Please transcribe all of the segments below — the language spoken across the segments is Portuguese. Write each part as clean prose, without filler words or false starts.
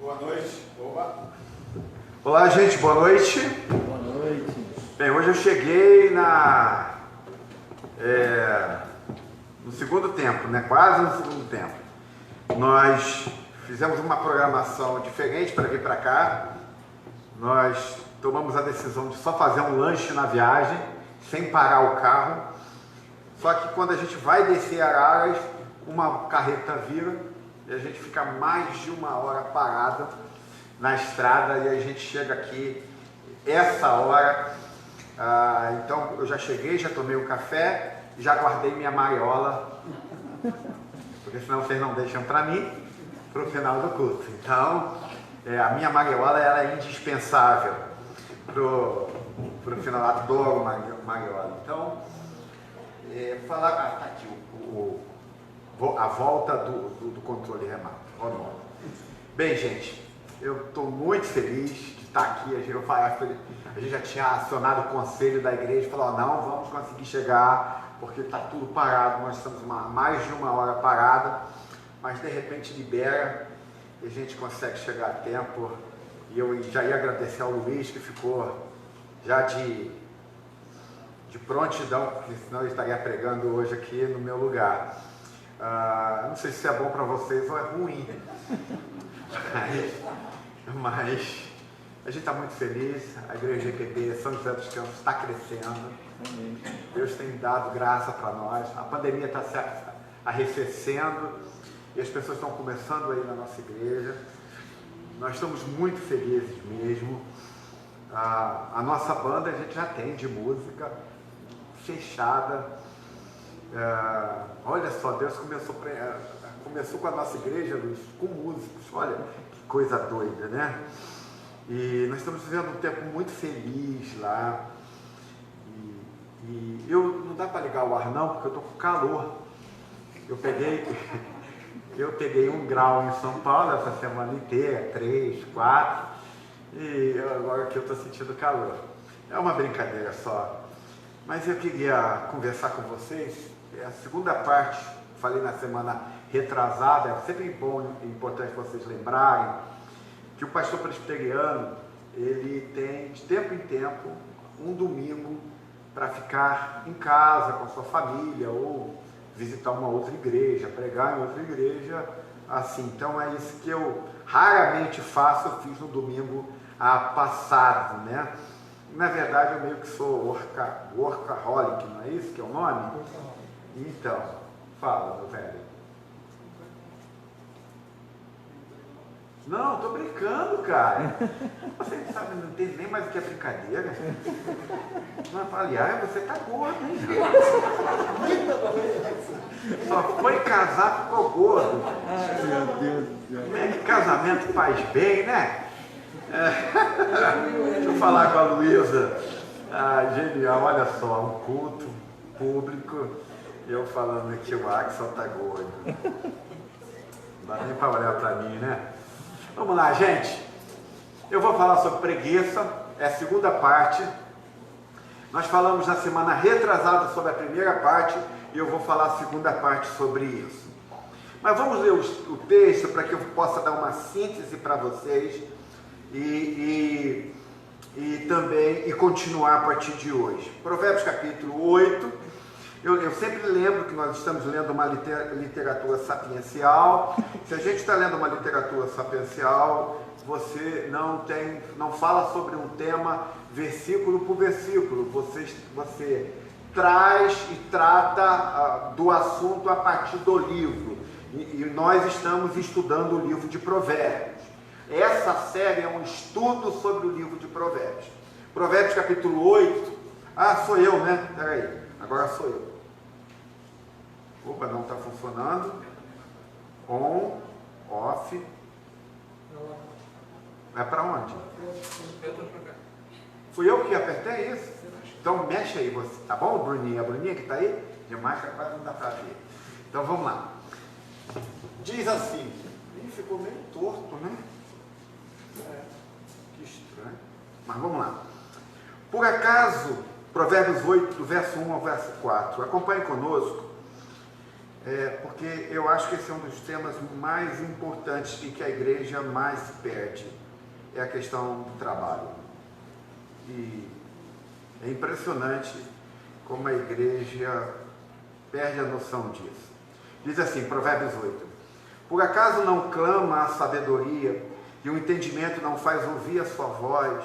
Boa noite. Oba. Olá, gente, boa noite. Boa noite. Bem, hoje eu cheguei no segundo tempo, né? Quase no segundo tempo. Nós fizemos uma programação diferente para vir para cá. Nós tomamos a decisão de só fazer um lanche na viagem, sem parar o carro. Só que quando a gente vai descer Araras, uma carreta vira e a gente fica mais de uma hora parada na estrada e a gente chega aqui essa hora. Então eu já cheguei, já tomei um café, já guardei minha mariola, porque senão vocês não deixam para mim para o final do culto. Então a minha mariola ela é indispensável pro final, adoro mariola. Então falar, tá aqui a volta do controle remoto. Bem, gente, eu estou muito feliz de estar aqui. A gente já tinha acionado o conselho da igreja e falou: não, vamos conseguir chegar, porque está tudo parado. Nós estamos mais de uma hora parada, mas de repente libera e a gente consegue chegar a tempo. E eu já ia agradecer ao Luiz, que ficou já de prontidão, porque senão eu estaria pregando hoje aqui no meu lugar. Não sei se é bom para vocês ou é ruim, mas a gente está muito feliz. A igreja GPB São José dos Campos está crescendo. Deus tem dado graça para nós. A pandemia está se arrefecendo e as pessoas estão começando aí na nossa igreja. Nós estamos muito felizes mesmo. A nossa banda a gente já tem de música fechada. Olha só, Deus começou com a nossa igreja, Luiz, com músicos. Olha que coisa doida, né? E nós estamos vivendo um tempo muito feliz lá. E não dá para ligar o ar não, porque eu estou com calor. Eu peguei 1 grau em São Paulo essa semana inteira, 3, 4, e agora aqui eu estou sentindo calor. É uma brincadeira só. Mas eu queria conversar com vocês. A segunda parte, falei na semana retrasada, é sempre bom e importante vocês lembrarem que o pastor presbiteriano, ele tem de tempo em tempo um domingo para ficar em casa com a sua família ou visitar uma outra igreja, pregar em outra igreja, assim. Então é isso que eu raramente faço, eu fiz no domingo passado, né? Na verdade eu meio que sou workaholic, não é isso que é o nome? Então, fala, meu velho. Não, tô brincando, cara. Você não sabe, não entende nem mais o que é brincadeira. Mas aliás, você tá gordo, hein? Só foi casar, ficou gordo. Ai, meu Deus do céu. Como é que casamento faz bem, né? Deixa eu falar com a Luísa. Genial, olha só, um culto público. Eu falando que o Axel tá gordo. Não dá nem para olhar para mim, né? Vamos lá, gente. Eu vou falar sobre preguiça. É a segunda parte. Nós falamos na semana retrasada sobre a primeira parte e eu vou falar a segunda parte sobre isso. Mas vamos ler o texto para que eu possa dar uma síntese para vocês e também continuar a partir de hoje. Provérbios capítulo 8. Eu sempre lembro que nós estamos lendo uma literatura sapiencial. Se a gente está lendo uma literatura sapiencial, você não fala sobre um tema versículo por versículo. Você traz e trata do assunto a partir do livro. E nós estamos estudando o livro de Provérbios. Essa série é um estudo sobre o livro de Provérbios. Provérbios capítulo 8. Sou eu, né? Peraí, agora sou eu. Opa, não está funcionando. On, off. É para onde? Fui eu que apertei isso? Então mexe aí você, tá bom, Bruninha? A Bruninha que está aí? De máscara quase não dá para ver. Então vamos lá. Diz assim. Ficou meio torto, né? Que estranho. Mas vamos lá. Por acaso, Provérbios 8, do verso 1 ao verso 4. Acompanhe conosco. porque eu acho que esse é um dos temas mais importantes e que a igreja mais se perde, é a questão do trabalho. E é impressionante como a igreja perde a noção disso. Diz assim, Provérbios 8: por acaso não clama a sabedoria e o entendimento não faz ouvir a sua voz?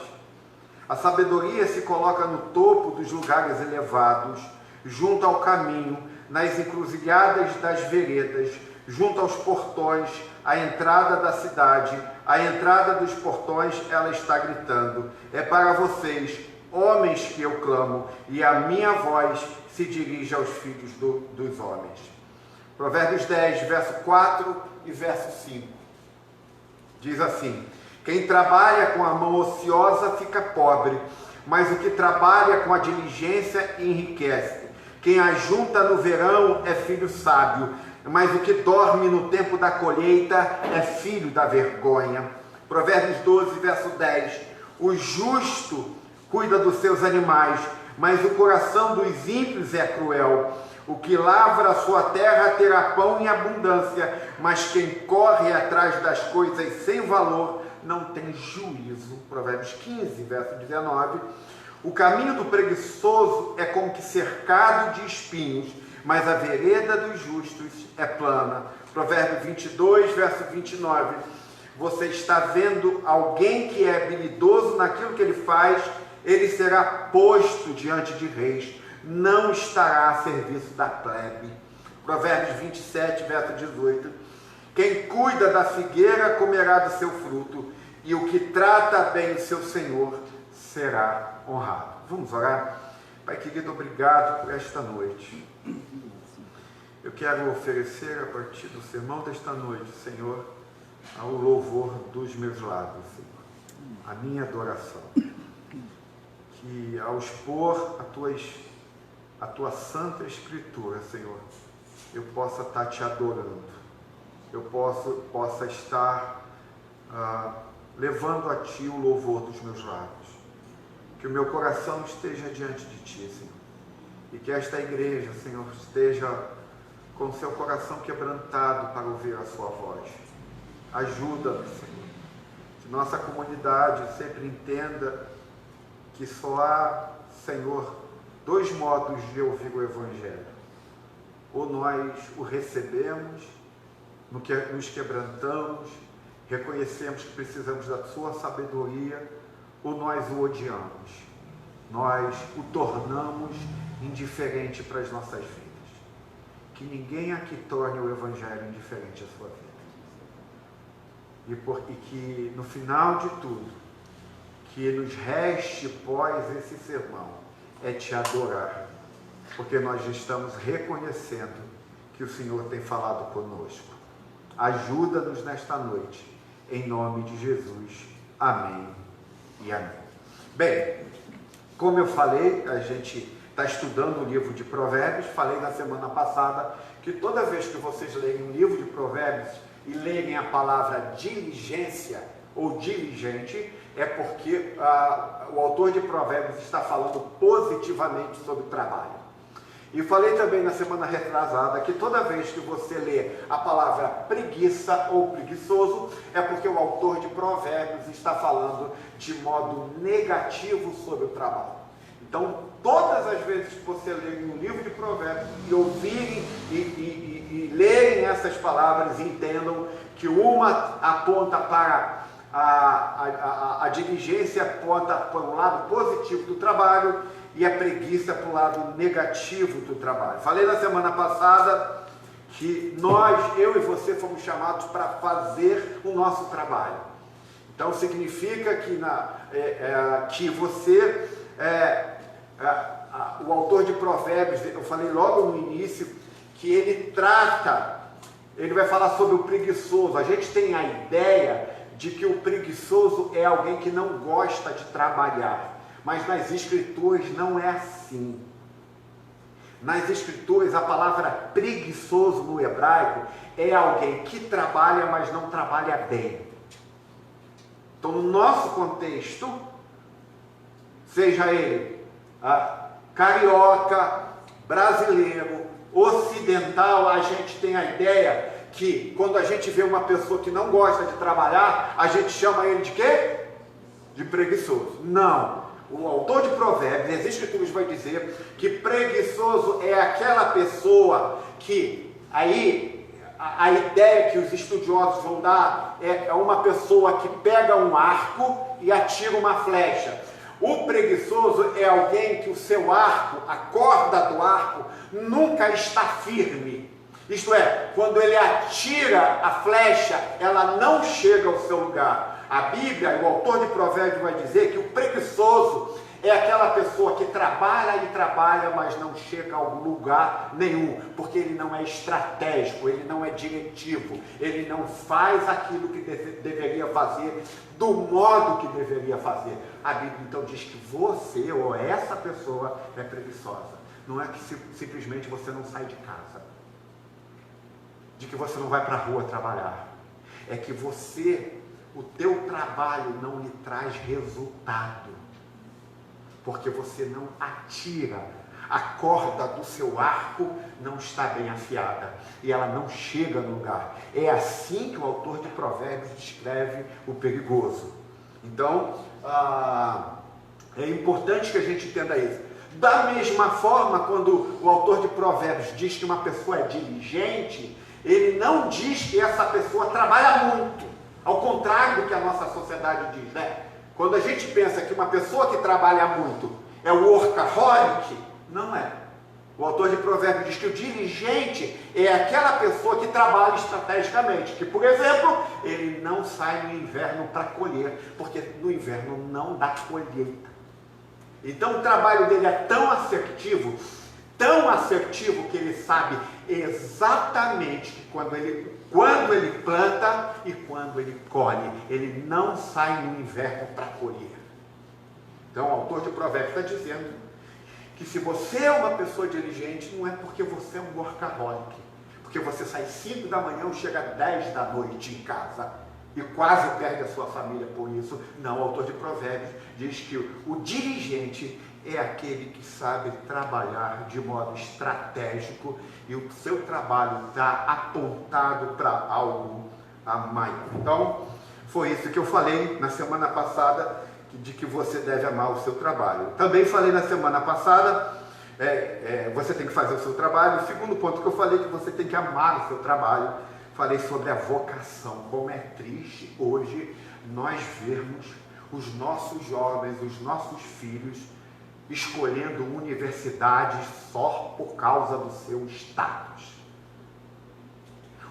A sabedoria se coloca no topo dos lugares elevados, junto ao caminho, nas encruzilhadas das veredas, junto aos portões, à entrada da cidade, à entrada dos portões, ela está gritando: é para vocês, homens, que eu clamo, e a minha voz se dirige aos filhos dos homens. Provérbios 10, verso 4 e verso 5. Diz assim: quem trabalha com a mão ociosa fica pobre, mas o que trabalha com a diligência enriquece. Quem ajunta no verão é filho sábio, mas o que dorme no tempo da colheita é filho da vergonha. Provérbios 12, verso 10. O justo cuida dos seus animais, mas o coração dos ímpios é cruel. O que lavra a sua terra terá pão em abundância, mas quem corre atrás das coisas sem valor não tem juízo. Provérbios 15, verso 19. O caminho do preguiçoso é como que cercado de espinhos, mas a vereda dos justos é plana. Provérbio 22, verso 29. Você está vendo alguém que é habilidoso naquilo que ele faz, ele será posto diante de reis, não estará a serviço da plebe. Provérbios 27, verso 18. Quem cuida da figueira comerá do seu fruto, e o que trata bem o seu senhor será honrado. Vamos orar? Pai querido, obrigado por esta noite. Eu quero oferecer a partir do sermão desta noite, Senhor, ao louvor dos meus lábios, Senhor, a minha adoração. Que ao expor a tua santa escritura, Senhor, eu possa estar te adorando, eu possa estar levando a ti o louvor dos meus lábios. Que o meu coração esteja diante de ti, Senhor, e que esta igreja, Senhor, esteja com o seu coração quebrantado para ouvir a sua voz. Ajuda-nos, Senhor, que nossa comunidade sempre entenda que só há, Senhor, dois modos de ouvir o Evangelho: ou nós o recebemos, nos quebrantamos, reconhecemos que precisamos da sua sabedoria, ou nós o odiamos, nós o tornamos indiferente para as nossas vidas. Que ninguém aqui torne o Evangelho indiferente à sua vida. E que no final de tudo, que nos reste pós esse sermão é te adorar, porque nós estamos reconhecendo que o Senhor tem falado conosco. Ajuda-nos nesta noite, em nome de Jesus. Amém e amém. Bem, como eu falei, a gente está estudando o livro de Provérbios. Falei na semana passada que toda vez que vocês lerem um livro de Provérbios e lerem a palavra diligência ou diligente, é porque o autor de Provérbios está falando positivamente sobre o trabalho. E falei também na semana retrasada que toda vez que você lê a palavra preguiça ou preguiçoso, é porque o autor de Provérbios está falando de modo negativo sobre o trabalho. Então, todas as vezes que você ler um livro de Provérbios e ouvirem e lerem essas palavras, entendam que uma aponta para a diligência, aponta para o lado positivo do trabalho, e a preguiça para o lado negativo do trabalho. Falei na semana passada que eu e você fomos chamados para fazer o nosso trabalho. Então significa que você, o autor de Provérbios, eu falei logo no início, que ele vai falar sobre o preguiçoso. A gente tem a ideia de que o preguiçoso é alguém que não gosta de trabalhar. Mas nas Escrituras não é assim. Nas Escrituras, a palavra preguiçoso no hebraico é alguém que trabalha, mas não trabalha bem. Então, no nosso contexto, seja ele carioca, brasileiro, ocidental, a gente tem a ideia que quando a gente vê uma pessoa que não gosta de trabalhar, a gente chama ele de quê? De preguiçoso. Não. O autor de Provérbios, as Escrituras vai dizer que preguiçoso é aquela pessoa que, aí, a ideia que os estudiosos vão dar é uma pessoa que pega um arco e atira uma flecha. O preguiçoso é alguém que o seu arco, a corda do arco, nunca está firme. Isto é, quando ele atira a flecha, ela não chega ao seu lugar. A Bíblia, o autor de Provérbios vai dizer que o preguiçoso é aquela pessoa que trabalha e trabalha, mas não chega a lugar nenhum, porque ele não é estratégico, ele não é diretivo, ele não faz aquilo que deveria fazer, do modo que deveria fazer. A Bíblia então diz que você ou essa pessoa é preguiçosa. Não é que simplesmente você não sai de casa, de que você não vai para a rua trabalhar, é que o teu trabalho não lhe traz resultado, porque você não atira, a corda do seu arco não está bem afiada, e ela não chega no lugar. É assim que o autor de Provérbios descreve o perigoso. Então, é importante que a gente entenda isso. Da mesma forma, quando o autor de Provérbios diz que uma pessoa é diligente, ele não diz que essa pessoa trabalha muito, ao contrário do que a nossa sociedade diz, né? Quando a gente pensa que uma pessoa que trabalha muito é o workaholic, não é. O autor de Provérbios diz que o diligente é aquela pessoa que trabalha estrategicamente, que, por exemplo, ele não sai no inverno para colher, porque no inverno não dá colheita. Então o trabalho dele é tão assertivo que ele sabe exatamente que quando ele planta e quando ele colhe, ele não sai no inverno para colher. Então o autor de Provérbios está dizendo que se você é uma pessoa diligente, não é porque você é um workaholic, porque você sai 5 da manhã ou chega 10 da noite em casa e quase perde a sua família por isso. Não, o autor de Provérbios diz que o diligente é aquele que sabe trabalhar de modo estratégico e o seu trabalho está apontado para algo a mais. Então, foi isso que eu falei na semana passada, de que você deve amar o seu trabalho. Também falei na semana passada, você tem que fazer o seu trabalho. O segundo ponto que eu falei, que você tem que amar o seu trabalho. Falei sobre a vocação. Como é triste hoje nós vermos os nossos jovens, os nossos filhos, escolhendo universidades só por causa do seu status.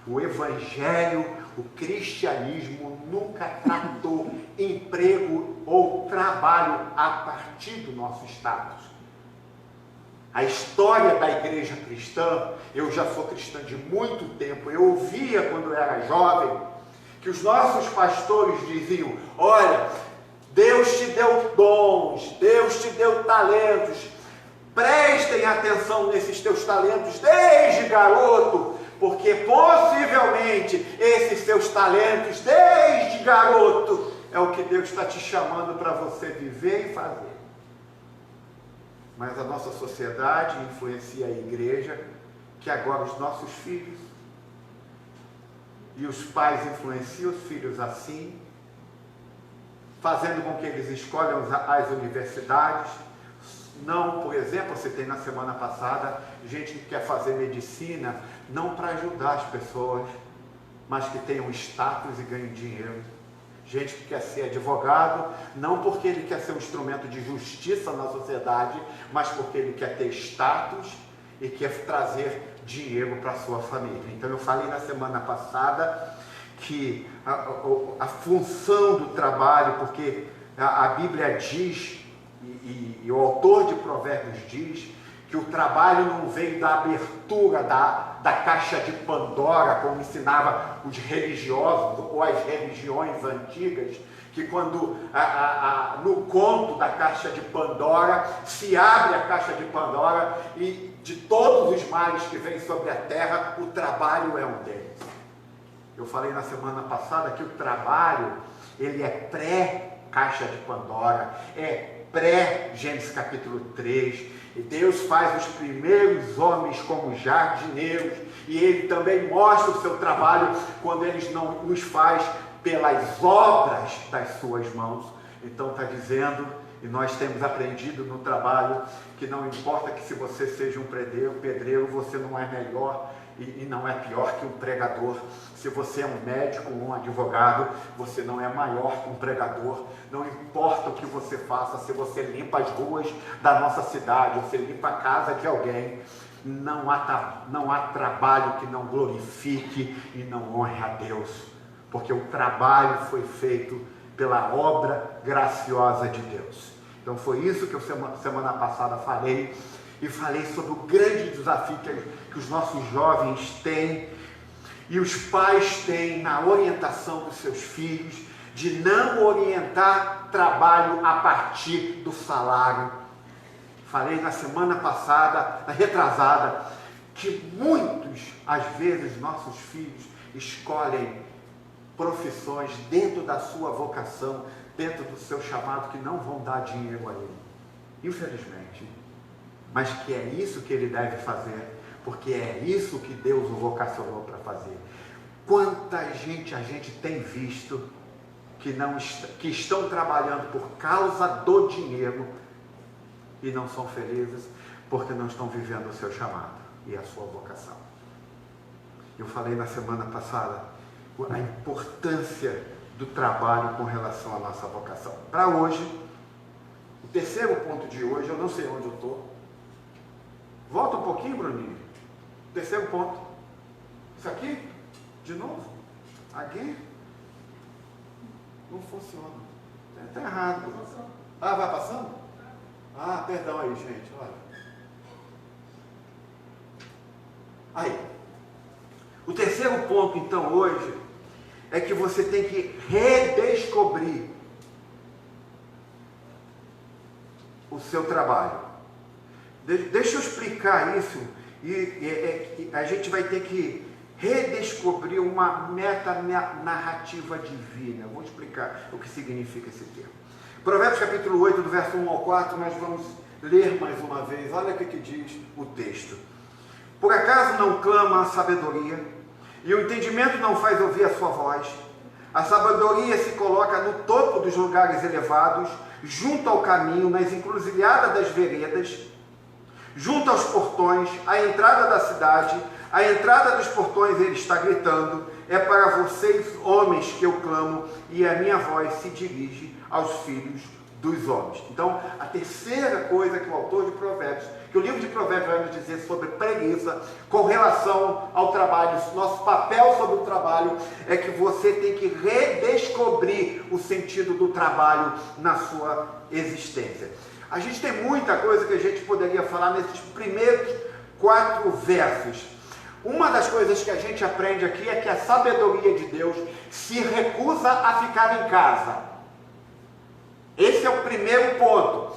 O Evangelho, o cristianismo nunca tratou emprego ou trabalho a partir do nosso status. A história da igreja cristã, eu já sou cristã de muito tempo, eu ouvia quando eu era jovem, que os nossos pastores diziam: olha, Deus te deu dons, Deus te deu talentos, prestem atenção nesses teus talentos desde garoto, porque possivelmente esses seus talentos desde garoto é o que Deus está te chamando para você viver e fazer. Mas a nossa sociedade influencia a igreja, que agora os nossos filhos, e os pais influenciam os filhos assim, fazendo com que eles escolham as universidades. Não, por exemplo, você tem na semana passada gente que quer fazer medicina, não para ajudar as pessoas, mas que tenham status e ganhem dinheiro. Gente que quer ser advogado, não porque ele quer ser um instrumento de justiça na sociedade, mas porque ele quer ter status e quer trazer dinheiro para a sua família. Então eu falei na semana passada que a função do trabalho, porque a Bíblia diz, e o autor de Provérbios diz, que o trabalho não veio da abertura da caixa de Pandora, como ensinava os religiosos ou as religiões antigas, que quando no conto da caixa de Pandora, se abre a caixa de Pandora e de todos os males que vêm sobre a terra, o trabalho é um deles. Eu falei na semana passada que o trabalho, ele é pré-caixa de Pandora, é pré-Gênesis capítulo 3, e Deus faz os primeiros homens como jardineiros, e Ele também mostra o seu trabalho quando Ele não os faz pelas obras das suas mãos. Então está dizendo, e nós temos aprendido no trabalho, que não importa que se você seja um pedreiro, você não é melhor e não é pior que um pregador. Se você é um médico ou um advogado, você não é maior que um pregador. Não importa o que você faça, se você limpa as ruas da nossa cidade, ou você limpa a casa de alguém, não há trabalho que não glorifique e não honre a Deus, porque o trabalho foi feito pela obra graciosa de Deus. Então foi isso que eu semana passada falei, e falei sobre o grande desafio que os nossos jovens têm e os pais têm na orientação dos seus filhos, de não orientar trabalho a partir do salário. Falei na semana passada, na retrasada, que muitos, às vezes, nossos filhos escolhem profissões dentro da sua vocação, dentro do seu chamado, que não vão dar dinheiro a ele, infelizmente, mas que é isso que ele deve fazer, porque é isso que Deus o vocacionou para fazer. Quanta gente a gente tem visto que estão trabalhando por causa do dinheiro e não são felizes, porque não estão vivendo o seu chamado e a sua vocação. Eu falei na semana passada a importância do trabalho com relação à nossa vocação. Para hoje, o terceiro ponto de hoje, eu não sei onde eu estou. Volta um pouquinho, Bruninho. Terceiro ponto. Isso aqui, de novo. Aqui. Não funciona. Está errado. Ah, vai passando? Ah, perdão aí, gente. Olha. Aí. O terceiro ponto, então, hoje, é que você tem que redescobrir o seu trabalho. Deixa eu explicar isso, e a gente vai ter que redescobrir uma metanarrativa divina. Eu vou explicar o que significa esse termo. Provérbios capítulo 8, do verso 1 ao 4, nós vamos ler mais uma vez. Olha o que diz o texto. Por acaso não clama a sabedoria, e o entendimento não faz ouvir a sua voz? A sabedoria se coloca no topo dos lugares elevados, junto ao caminho, nas encruzilhadas das veredas, junto aos portões, à entrada da cidade, à entrada dos portões ele está gritando: é para vocês, homens, que eu clamo, e a minha voz se dirige aos filhos dos homens. Então, a terceira coisa que o autor de Provérbios, que o livro de Provérbios vai nos dizer sobre preguiça com relação ao trabalho, nosso papel sobre o trabalho, é que você tem que redescobrir o sentido do trabalho na sua existência. A gente tem muita coisa que a gente poderia falar nesses primeiros 4 versos. Uma das coisas que a gente aprende aqui é que a sabedoria de Deus se recusa a ficar em casa. Esse é o primeiro ponto.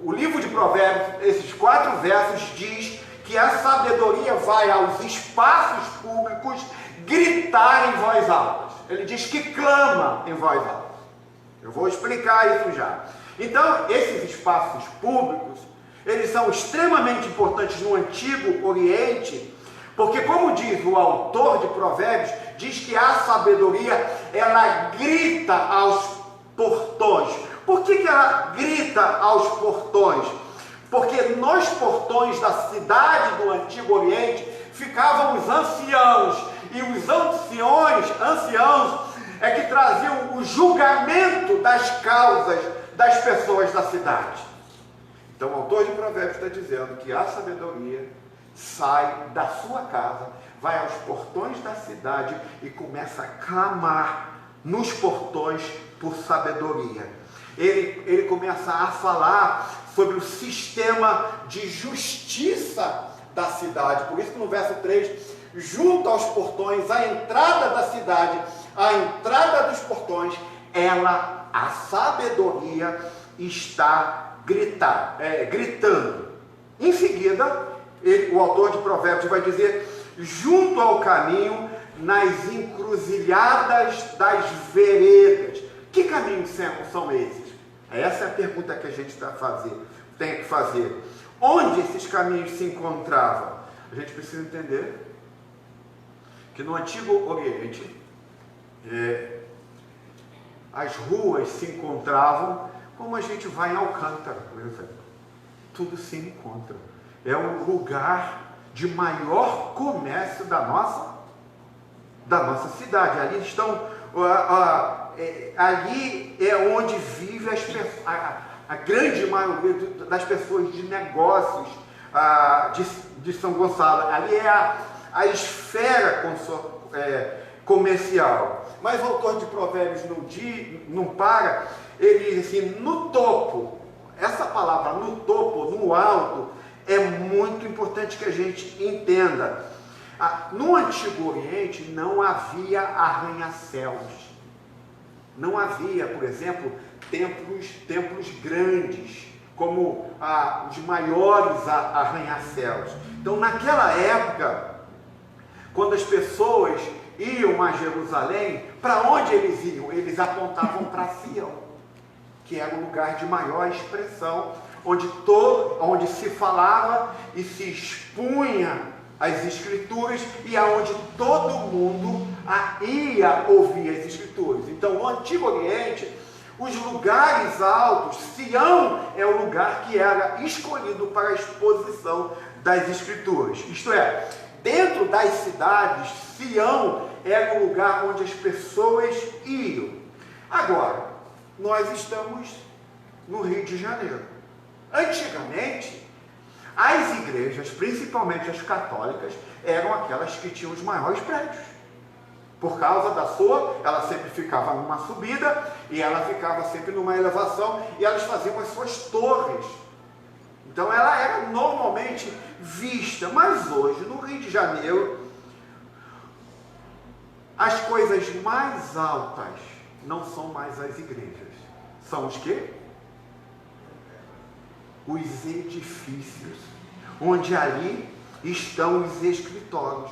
O livro de Provérbios, esses 4 versos, diz que a sabedoria vai aos espaços públicos gritar em voz alta. Ele diz que clama em voz alta. Eu vou explicar isso já. Então, esses espaços públicos, eles são extremamente importantes no Antigo Oriente, porque, como diz o autor de Provérbios, diz que a sabedoria, ela grita aos portões. Por que ela grita aos portões? Porque nos portões da cidade do Antigo Oriente ficavam os anciãos, e os anciãos é que traziam o julgamento das causas das pessoas da cidade. Então o autor de Provérbios está dizendo que a sabedoria sai da sua casa, vai aos portões da cidade e começa a clamar nos portões por sabedoria. Ele começa a falar sobre o sistema de justiça da cidade. Por isso que no verso 3, junto aos portões, à entrada da cidade, à entrada dos portões, a sabedoria está gritando. Em seguida, o autor de Provérbios vai dizer: junto ao caminho, nas encruzilhadas das veredas. Que caminhos são esses? Essa é a pergunta que a gente tem que fazer. Onde esses caminhos se encontravam? A gente precisa entender que no Antigo Oriente, as ruas se encontravam como a gente vai em Alcântara, por exemplo. Tudo se encontra. É um lugar de maior comércio da nossa cidade. Ali estão, ali é onde vive a grande maioria das pessoas de negócios de São Gonçalo. Ali é a esfera comercial. Mas o autor de Provérbios não para, ele diz assim, no topo, essa palavra no topo, no alto, é muito importante que a gente entenda. No Antigo Oriente não havia arranha-céus. Não havia, por exemplo, templos grandes, como os maiores arranha-céus. Então, naquela época, quando as pessoas iam a Jerusalém, para onde eles iam? Eles apontavam para Sião, que era o lugar de maior expressão, onde se falava e se expunha as Escrituras e aonde todo mundo ia ouvir as Escrituras. Então, no Antigo Oriente, os lugares altos, Sião é o lugar que era escolhido para a exposição das Escrituras. Isto é, dentro das cidades, Sião era o lugar onde as pessoas iam. Agora, nós estamos no Rio de Janeiro. Antigamente, as igrejas, principalmente as católicas, eram aquelas que tinham os maiores prédios. Por causa ela sempre ficava numa subida e ela ficava sempre numa elevação e elas faziam as suas torres. Então ela era normalmente vista, mas hoje no Rio de Janeiro, as coisas mais altas não são mais as igrejas. São os quê? Os edifícios, onde ali estão os escritórios.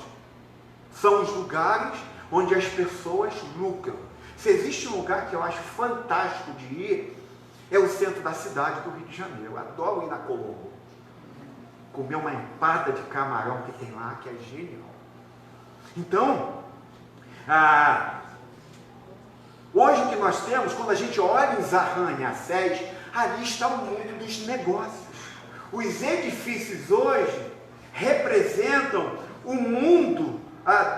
São os lugares onde as pessoas lucram. Se existe um lugar que eu acho fantástico de ir, é o centro da cidade do Rio de Janeiro. Eu adoro ir na Colombo. Comer uma empada de camarão que tem lá, que é genial. Então, hoje o que nós temos, quando a gente olha os arranha-céus, ali está o mundo dos negócios. Os edifícios hoje representam o mundo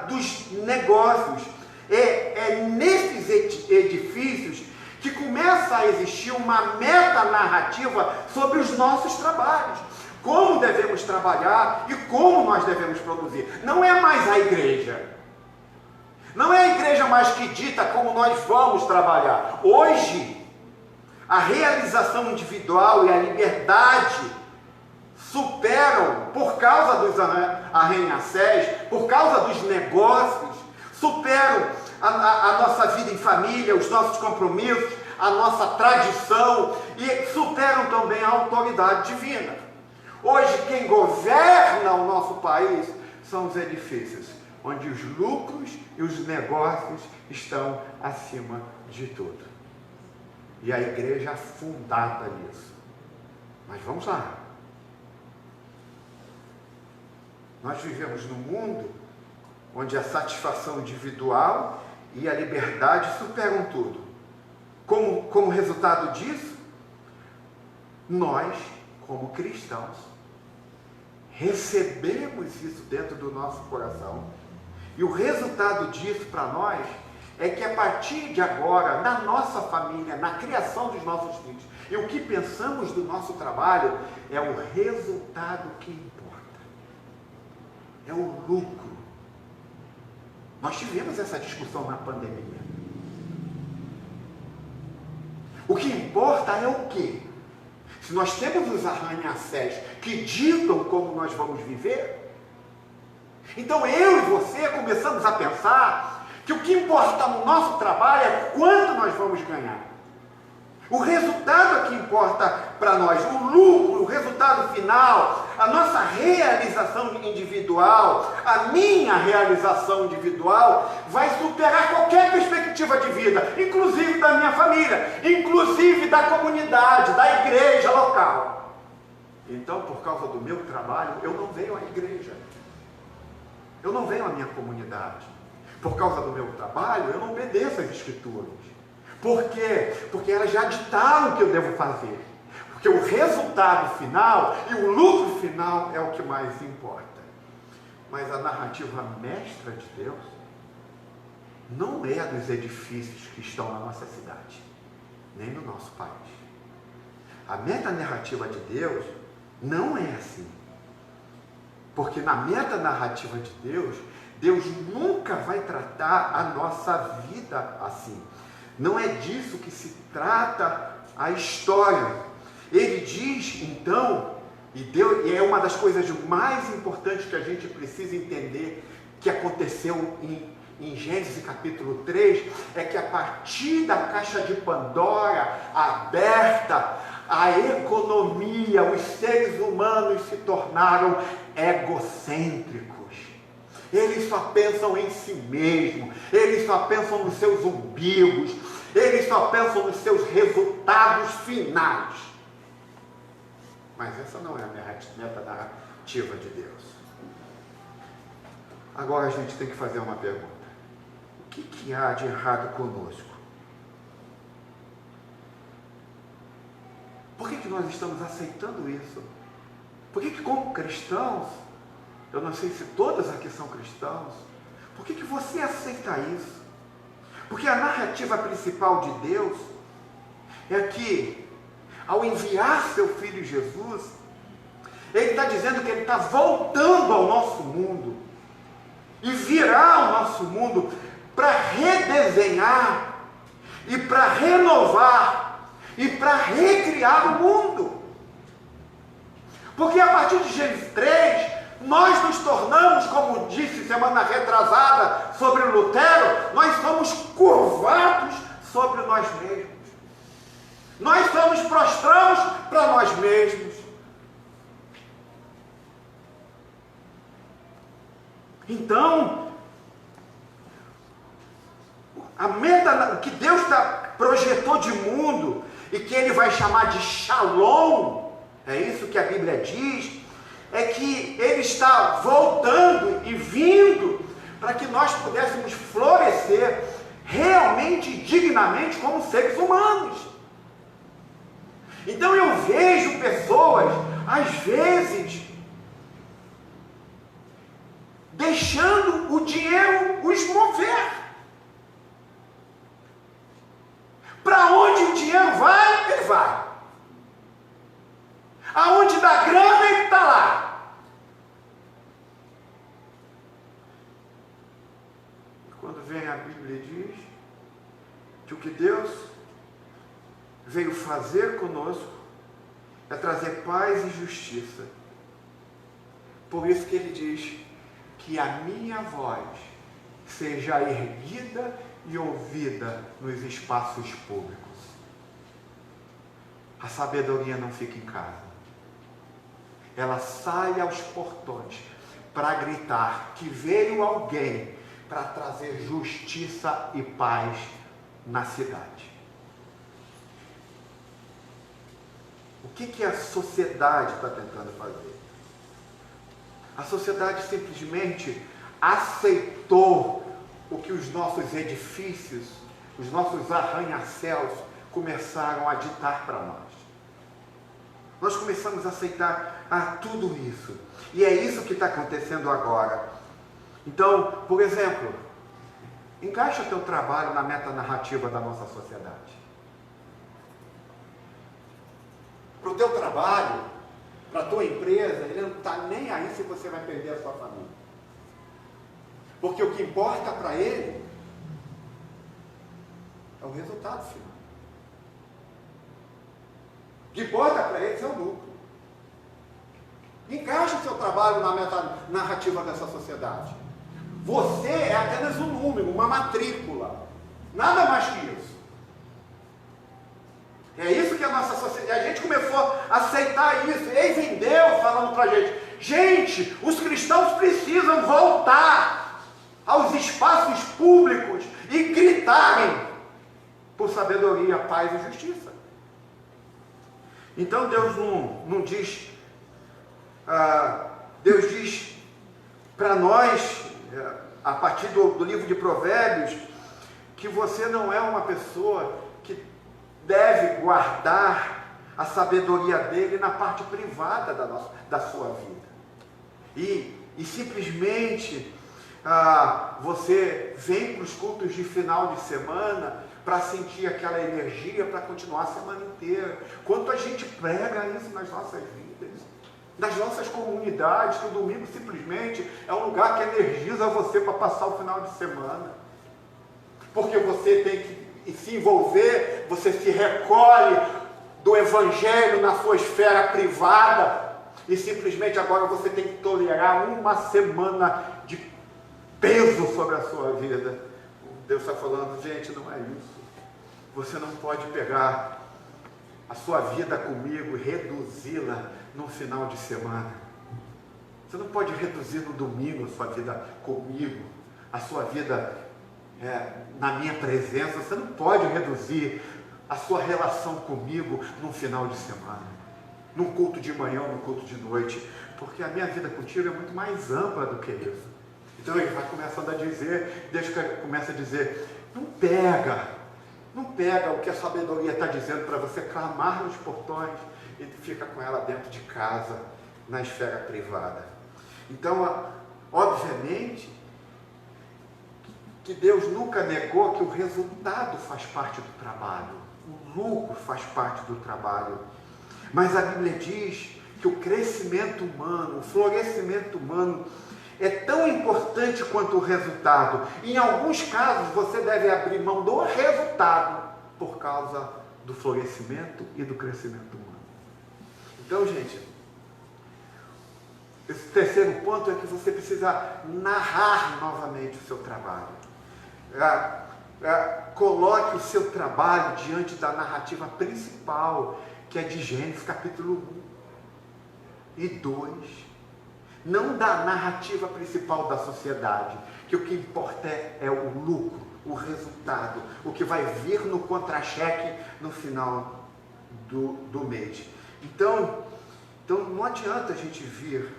dos negócios. É nesses edifícios que começa a existir uma metanarrativa sobre os nossos trabalhos. Como devemos trabalhar e como nós devemos produzir. Não é mais a igreja. Não é a igreja mais que dita como nós vamos trabalhar. Hoje, a realização individual e a liberdade superam, por causa dos arranha-céus, por causa dos negócios, superam a nossa vida em família, os nossos compromissos, a nossa tradição e superam também a autoridade divina. Hoje, quem governa o nosso país são os edifícios, onde os lucros e os negócios estão acima de tudo. E a igreja é fundada nisso. Mas vamos lá. Nós vivemos num mundo onde a satisfação individual e a liberdade superam tudo. Como resultado disso, nós, como cristãos, recebemos isso dentro do nosso coração. E o resultado disso para nós é que a partir de agora, na nossa família, na criação dos nossos filhos, e o que pensamos do nosso trabalho é o resultado que importa. É o lucro. Nós tivemos essa discussão na pandemia. O que importa é o quê? Se nós temos os arranha-céus que ditam como nós vamos viver, então eu e você começamos a pensar que o que importa no nosso trabalho é quanto nós vamos ganhar. O resultado é que importa para nós, o lucro, o resultado final, a nossa realização individual, a minha realização individual vai superar qualquer perspectiva de vida, inclusive da minha família, inclusive da comunidade, da igreja local. Então, por causa do meu trabalho, eu não venho à igreja, eu não venho à minha comunidade. Por causa do meu trabalho, eu não obedeço às Escrituras. Por quê? Porque elas já ditaram o que eu devo fazer. Porque o resultado final e o lucro final é o que mais importa. Mas a narrativa mestra de Deus não é dos edifícios que estão na nossa cidade, nem no nosso país. A metanarrativa de Deus não é assim. Porque na metanarrativa de Deus, Deus nunca vai tratar a nossa vida assim. Não é disso que se trata a história. Ele diz, então, e é uma das coisas mais importantes que a gente precisa entender, que aconteceu em Gênesis capítulo 3, é que a partir da caixa de Pandora aberta, a economia, os seres humanos se tornaram egocêntricos. Eles só pensam em si mesmos, eles só pensam nos seus umbigos, eles só pensam nos seus resultados finais. Mas essa não é a metanarrativa de Deus. Agora a gente tem que fazer uma pergunta. O que há de errado conosco? Por que nós estamos aceitando isso? Por que como cristãos, eu não sei se todos aqui são cristãos, por que você aceita isso? Porque a narrativa principal de Deus é que, ao enviar seu Filho Jesus, Ele está dizendo que Ele está voltando ao nosso mundo, e virá ao nosso mundo para redesenhar, e para renovar, e para recriar o mundo. Porque a partir de Gênesis 3, nós nos tornamos, como disse semana retrasada sobre o Lutero, nós somos curvados sobre nós mesmos. Nós só nos prostramos para nós mesmos. Então, o que Deus projetou de mundo, e que Ele vai chamar de Shalom, é isso que a Bíblia diz, é que Ele está voltando e vindo para que nós pudéssemos florescer realmente e dignamente como seres humanos. Então eu vejo pessoas, às vezes, deixando o dinheiro os mover. Para onde o dinheiro vai, ele vai. Aonde dá grana, ele está lá. Quando vem a Bíblia e diz que o que Deus veio fazer conosco é trazer paz e justiça. Por isso que Ele diz que a minha voz seja erguida e ouvida nos espaços públicos. A sabedoria não fica em casa. Ela sai aos portões para gritar que veio alguém para trazer justiça e paz na cidade. O que a sociedade está tentando fazer? A sociedade simplesmente aceitou o que os nossos edifícios, os nossos arranha-céus começaram a ditar para nós. Nós começamos a aceitar tudo isso. E é isso que está acontecendo agora. Então, por exemplo, encaixa teu trabalho na metanarrativa da nossa sociedade. Para o teu trabalho, para a tua empresa, ele não está nem aí se você vai perder a sua família. Porque o que importa para ele é o resultado final. O que importa para ele é o lucro. Encaixa o seu trabalho na metanarrativa dessa sociedade. Você é apenas um número, uma matrícula. Nada mais que isso. É que a nossa sociedade, a gente começou a aceitar isso. Eis em Deus falando para a gente: gente, os cristãos precisam voltar aos espaços públicos e gritarem por sabedoria, paz e justiça. Então Deus não diz, Deus diz para nós, a partir do livro de Provérbios, que você não é uma pessoa que deve guardar a sabedoria dele na parte privada da sua vida. E simplesmente você vem para os cultos de final de semana para sentir aquela energia para continuar a semana inteira. Quanto a gente prega isso nas nossas vidas, nas nossas comunidades, que o domingo simplesmente é um lugar que energiza você para passar o final de semana. Porque você tem que se envolver, você se recolhe do evangelho na sua esfera privada e simplesmente agora você tem que tolerar uma semana de peso sobre a sua vida. Deus está falando: gente, não é isso. Você não pode pegar a sua vida comigo e reduzi-la no final de semana. Você não pode reduzir no domingo a sua vida comigo, a sua vida na minha presença. Você não pode reduzir a sua relação comigo no final de semana, num culto de manhã ou num culto de noite, porque a minha vida contigo é muito mais ampla do que isso. Então ele vai começando a dizer, Deus começa a dizer: não pega o que a sabedoria está dizendo para você clamar nos portões e fica com ela dentro de casa, na esfera privada. Então, obviamente, que Deus nunca negou que o resultado faz parte do trabalho, o lucro faz parte do trabalho. Mas a Bíblia diz que o crescimento humano, o florescimento humano é tão importante quanto o resultado. Em alguns casos, você deve abrir mão do resultado por causa do florescimento e do crescimento humano. Então, gente, esse terceiro ponto é que você precisa narrar novamente o seu trabalho. Coloque o seu trabalho diante da narrativa principal, que é de Gênesis capítulo 1 e 2. Não da narrativa principal da sociedade, que o que importa é o lucro, o resultado, o que vai vir no contra-cheque no final do mês. Então não adianta a gente vir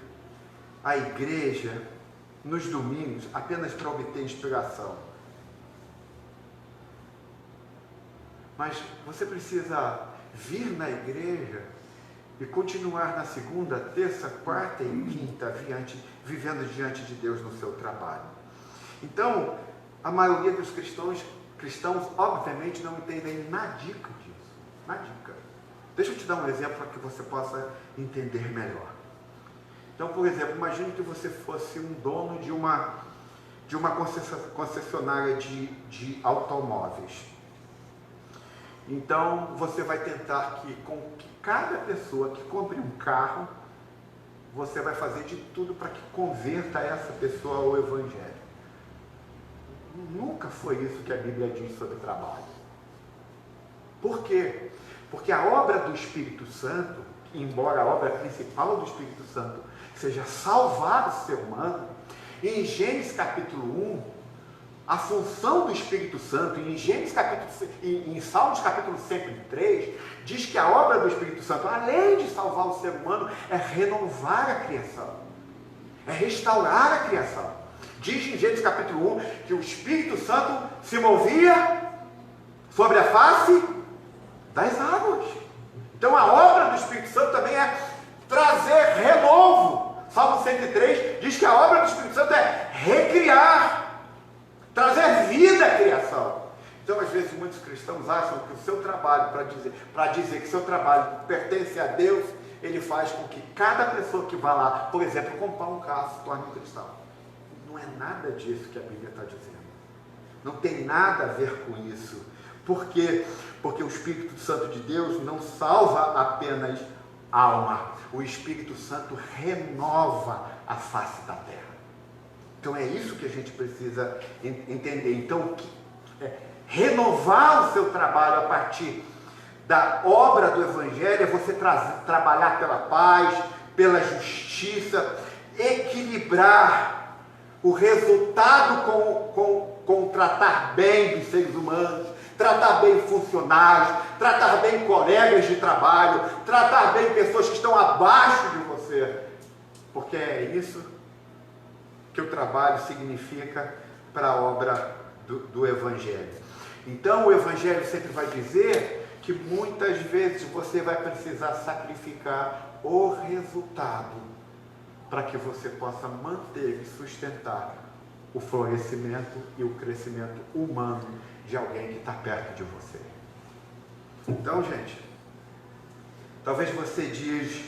à igreja nos domingos apenas para obter inspiração. Mas você precisa vir na igreja e continuar na segunda, terça, quarta e quinta, vivendo diante de Deus no seu trabalho. Então, a maioria dos cristãos obviamente não entendem nadica disso. Nadica. Deixa eu te dar um exemplo para que você possa entender melhor. Então, por exemplo, imagine que você fosse um dono de uma concessionária de automóveis. Então, você vai tentar que cada pessoa que compre um carro, você vai fazer de tudo para que converta essa pessoa ao Evangelho. Nunca foi isso que a Bíblia diz sobre trabalho. Por quê? Porque a obra do Espírito Santo, embora a obra principal do Espírito Santo seja salvar o ser humano, em Gênesis capítulo 1, a função do Espírito Santo, em Salmos capítulo 103, diz que a obra do Espírito Santo, além de salvar o ser humano, é renovar a criação, é restaurar a criação. Diz em Gênesis capítulo 1 que o Espírito Santo se movia sobre a face das águas. Então a obra do Espírito Santo também é trazer renovo. Salmo 103 diz que a obra do Espírito Santo é recriar, trazer vida à criação. Então, às vezes, muitos cristãos acham que o seu trabalho, para dizer que seu trabalho pertence a Deus, ele faz com que cada pessoa que vá lá, por exemplo, comprar um carro, se torne um cristão. Não é nada disso que a Bíblia está dizendo. Não tem nada a ver com isso. Por quê? Porque o Espírito Santo de Deus não salva apenas alma. O Espírito Santo renova a face da terra. Então é isso que a gente precisa entender. Então, renovar o seu trabalho a partir da obra do Evangelho é você trabalhar pela paz, pela justiça, equilibrar o resultado com tratar bem dos seres humanos, tratar bem funcionários, tratar bem colegas de trabalho, tratar bem pessoas que estão abaixo de você, porque é isso que o trabalho significa para a obra do Evangelho. Então o Evangelho sempre vai dizer que muitas vezes você vai precisar sacrificar o resultado para que você possa manter e sustentar o florescimento e o crescimento humano de alguém que está perto de você. Então, gente, talvez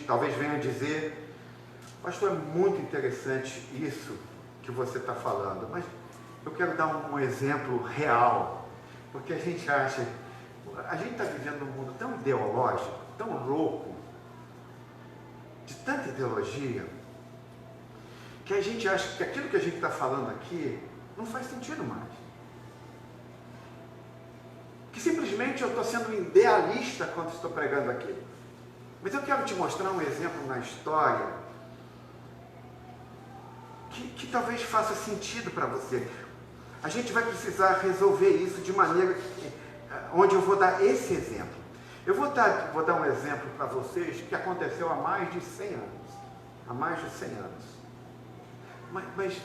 talvez venha dizer, pastor, é muito interessante isso que você está falando, mas eu quero dar um exemplo real, porque a gente está vivendo num mundo tão ideológico, tão louco, de tanta ideologia, que a gente acha que aquilo que a gente está falando aqui não faz sentido mais. Que simplesmente eu estou sendo um idealista quando estou pregando aqui. Mas eu quero te mostrar um exemplo na história que talvez faça sentido para você. A gente vai precisar resolver isso de maneira onde eu vou dar esse exemplo. Eu vou dar um exemplo para vocês que aconteceu há mais de 100 anos. Há mais de 100 anos. Mas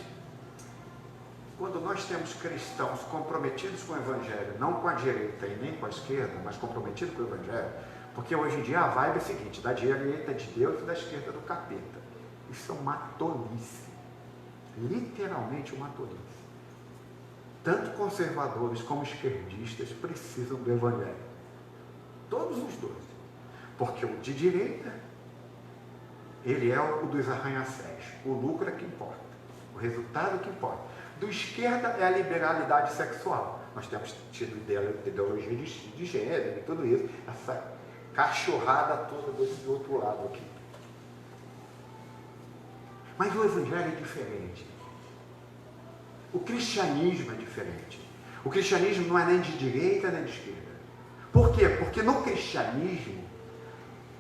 quando nós temos cristãos comprometidos com o Evangelho, não com a direita e nem com a esquerda, mas comprometidos com o Evangelho, porque hoje em dia a vibe é a seguinte, da direita de Deus e da esquerda do capeta. Isso é uma tolice. Literalmente uma tolice. Tanto conservadores como esquerdistas precisam do Evangelho. Todos os dois. Porque o de direita, ele é o dos arranha-céus. O lucro é que importa. O resultado é que importa. Do esquerda é a liberalidade sexual. Nós temos tido ideologia de gênero e tudo isso. Essa cachorrada toda do outro lado aqui. Mas o Evangelho é diferente. O cristianismo é diferente. O cristianismo não é nem de direita nem de esquerda. Por quê? Porque no cristianismo,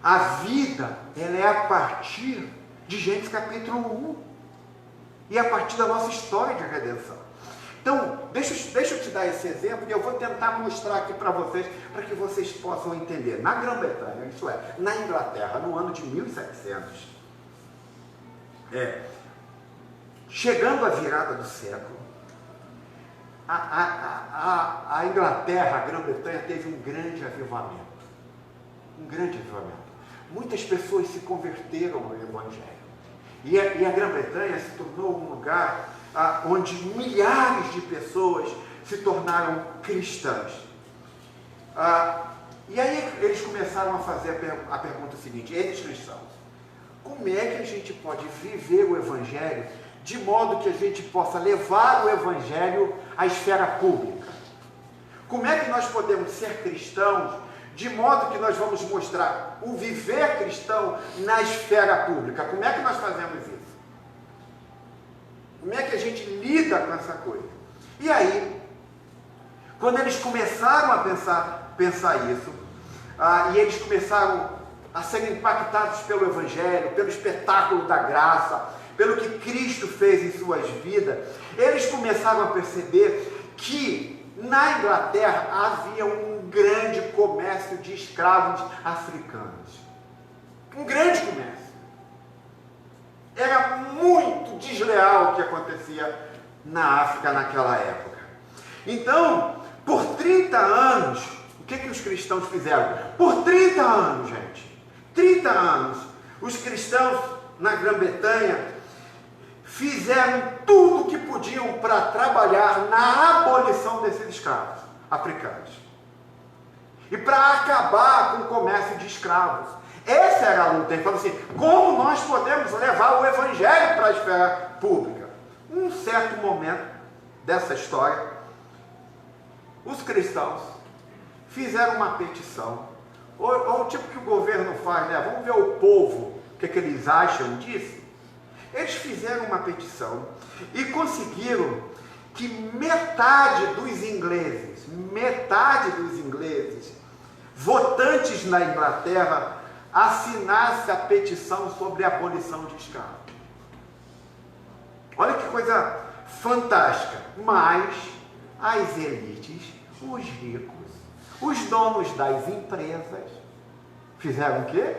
a vida ela é a partir de Gênesis capítulo 1. E é a partir da nossa história de redenção. Então, deixa eu te dar esse exemplo e eu vou tentar mostrar aqui para vocês, para que vocês possam entender. Na Grã-Bretanha, isso é, na Inglaterra, no ano de 1700, chegando à virada do século, a Inglaterra, a Grã-Bretanha, teve um grande avivamento. Um grande avivamento. Muitas pessoas se converteram ao Evangelho. E a Grã-Bretanha se tornou um lugar onde milhares de pessoas se tornaram cristãs. E aí eles começaram a fazer a pergunta seguinte, esses cristãos, como é que a gente pode viver o Evangelho de modo que a gente possa levar o Evangelho à esfera pública? Como é que nós podemos ser cristãos de modo que nós vamos mostrar o viver cristão na esfera pública? Como é que nós fazemos isso? Como é que a gente lida com essa coisa? E aí, quando eles começaram a pensar isso, e eles começaram a ser impactados pelo Evangelho, pelo espetáculo da graça, pelo que Cristo fez em suas vidas, eles começaram a perceber que na Inglaterra havia um grande comércio de escravos africanos. Um grande comércio. Era muito desleal o que acontecia na África naquela época. Então, por 30 anos, o que os cristãos fizeram? Por 30 anos, gente, 30 anos, os cristãos na Grã-Bretanha fizeram tudo o que podiam para trabalhar na abolição desses escravos africanos. E para acabar com o comércio de escravos. Essa era a luta. Ele falou assim, como nós podemos levar o Evangelho para a esfera pública? Num certo momento dessa história, os cristãos fizeram uma petição, ou o tipo que o governo faz, né? Vamos ver o povo, o que eles acham disso. Eles fizeram uma petição e conseguiram que metade dos ingleses votantes na Inglaterra assinasse a petição sobre a abolição de escravos. Olha que coisa fantástica. Mas as elites, os ricos, os donos das empresas, fizeram o quê?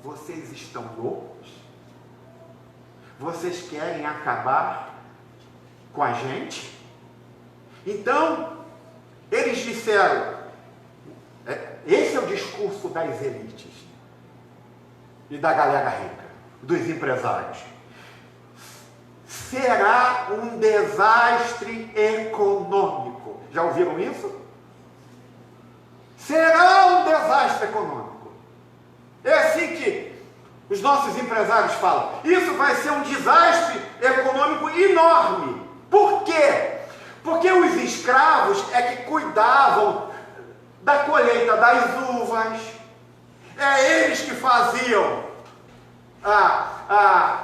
Vocês estão loucos? Vocês querem acabar com a gente? Então, eles disseram, esse é o discurso das elites e da galera rica, dos empresários. Será um desastre econômico. Já ouviram isso? Será um desastre econômico. É assim que os nossos empresários falam. Isso vai ser um desastre econômico enorme. Por quê? Porque os escravos é que cuidavam da colheita das uvas. É eles que faziam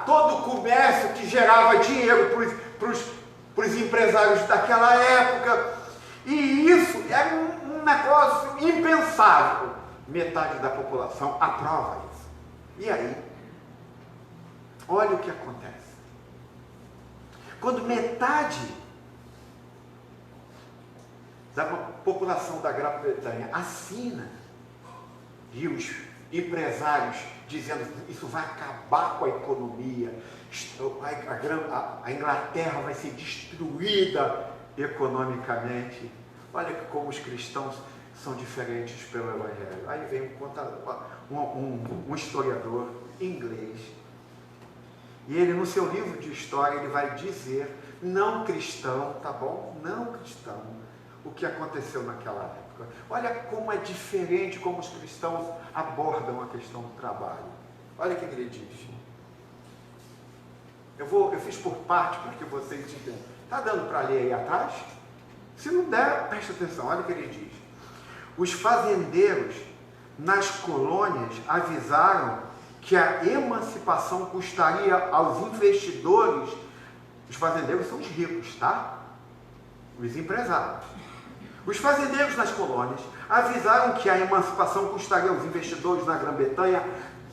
todo o comércio que gerava dinheiro para os empresários daquela época. E isso era um negócio impensável. Metade da população aprova isso. E aí, olha o que acontece. Quando metade da população da Grã-Bretanha assina, e os empresários dizendo isso vai acabar com a economia, a Inglaterra vai ser destruída economicamente. Olha como os cristãos são diferentes pelo Evangelho. Aí vem um historiador inglês, e ele, no seu livro de história, ele vai dizer, não cristão, tá bom? Não cristão, o que aconteceu naquela época. Olha como é diferente como os cristãos abordam a questão do trabalho. Olha o que ele diz. Eu fiz por parte para que vocês entendam. Está dando para ler aí atrás? Se não der, preste atenção, olha o que ele diz. Os fazendeiros nas colônias avisaram que a emancipação custaria aos investidores, os fazendeiros são os ricos, tá? Os empresários. Os fazendeiros nas colônias avisaram que a emancipação custaria aos investidores na Grã-Bretanha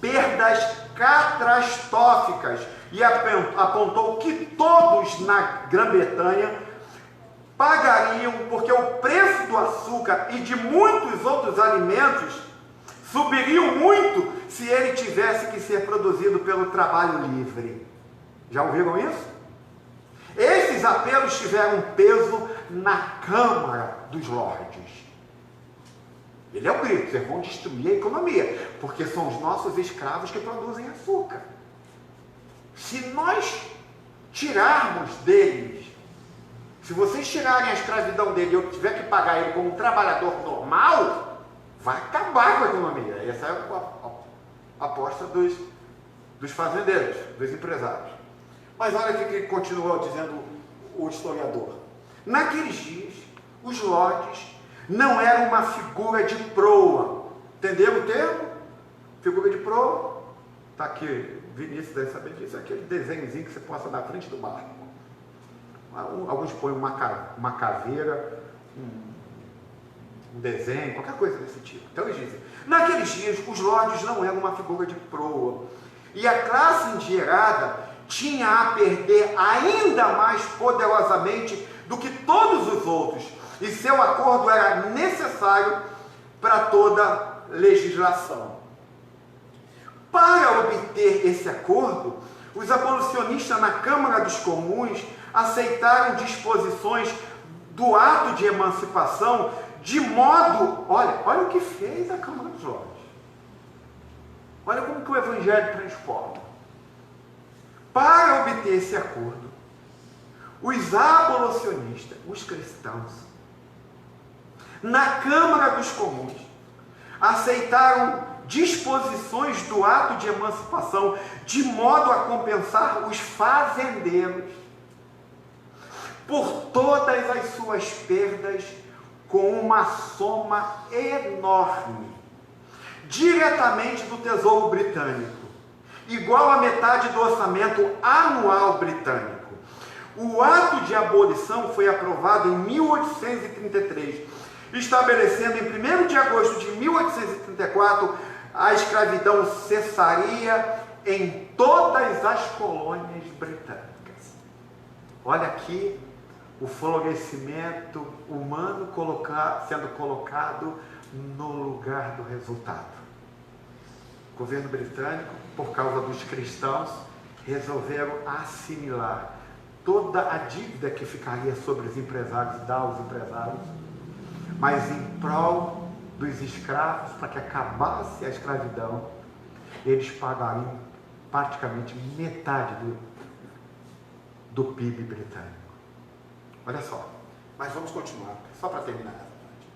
perdas catastróficas e apontou que todos na Grã-Bretanha pagariam, porque o preço do açúcar e de muitos outros alimentos subiriam muito se ele tivesse que ser produzido pelo trabalho livre. Já ouviram isso? Esses apelos tiveram peso na Câmara dos Lordes. Ele é o grito, vocês vão destruir a economia, porque são os nossos escravos que produzem açúcar. Se nós tirarmos deles, se vocês tirarem a escravidão dele e eu tiver que pagar ele como um trabalhador normal, vai acabar com a economia. Essa é a aposta dos fazendeiros, dos empresários. Mas olha o que ele continuou dizendo o historiador. Naqueles dias, os lordes não eram uma figura de proa. Entenderam o termo? Figura de proa. Está aqui, Vinícius deve saber disso, é aquele desenhozinho que você posta na frente do barco. Alguns põem uma caveira, um desenho, qualquer coisa desse tipo. Então eles dizem, naqueles dias os lordes não eram uma figura de proa, e a classe endinheirada tinha a perder ainda mais poderosamente do que todos os outros, e seu acordo era necessário para toda legislação. Para obter esse acordo, os abolicionistas na Câmara dos Comuns aceitaram disposições do ato de emancipação de modo... Olha o que fez a Câmara dos Lordes. Olha como que o Evangelho transforma. Para obter esse acordo, os abolicionistas, os cristãos, na Câmara dos Comuns, aceitaram disposições do ato de emancipação de modo a compensar os fazendeiros por todas as suas perdas com uma soma enorme, diretamente do Tesouro Britânico, igual a metade do orçamento anual britânico. O ato de abolição foi aprovado em 1833 estabelecendo em 1º de agosto de 1834 a escravidão cessaria em todas as colônias britânicas. Olha aqui o florescimento humano sendo colocado no lugar do resultado. O governo britânico, por causa dos cristãos, resolveram assimilar toda a dívida que ficaria sobre os empresários, dar aos empresários, mas em prol dos escravos, para que acabasse a escravidão, eles pagariam praticamente metade do PIB britânico. Olha só, mas vamos continuar, só para terminar essa parte.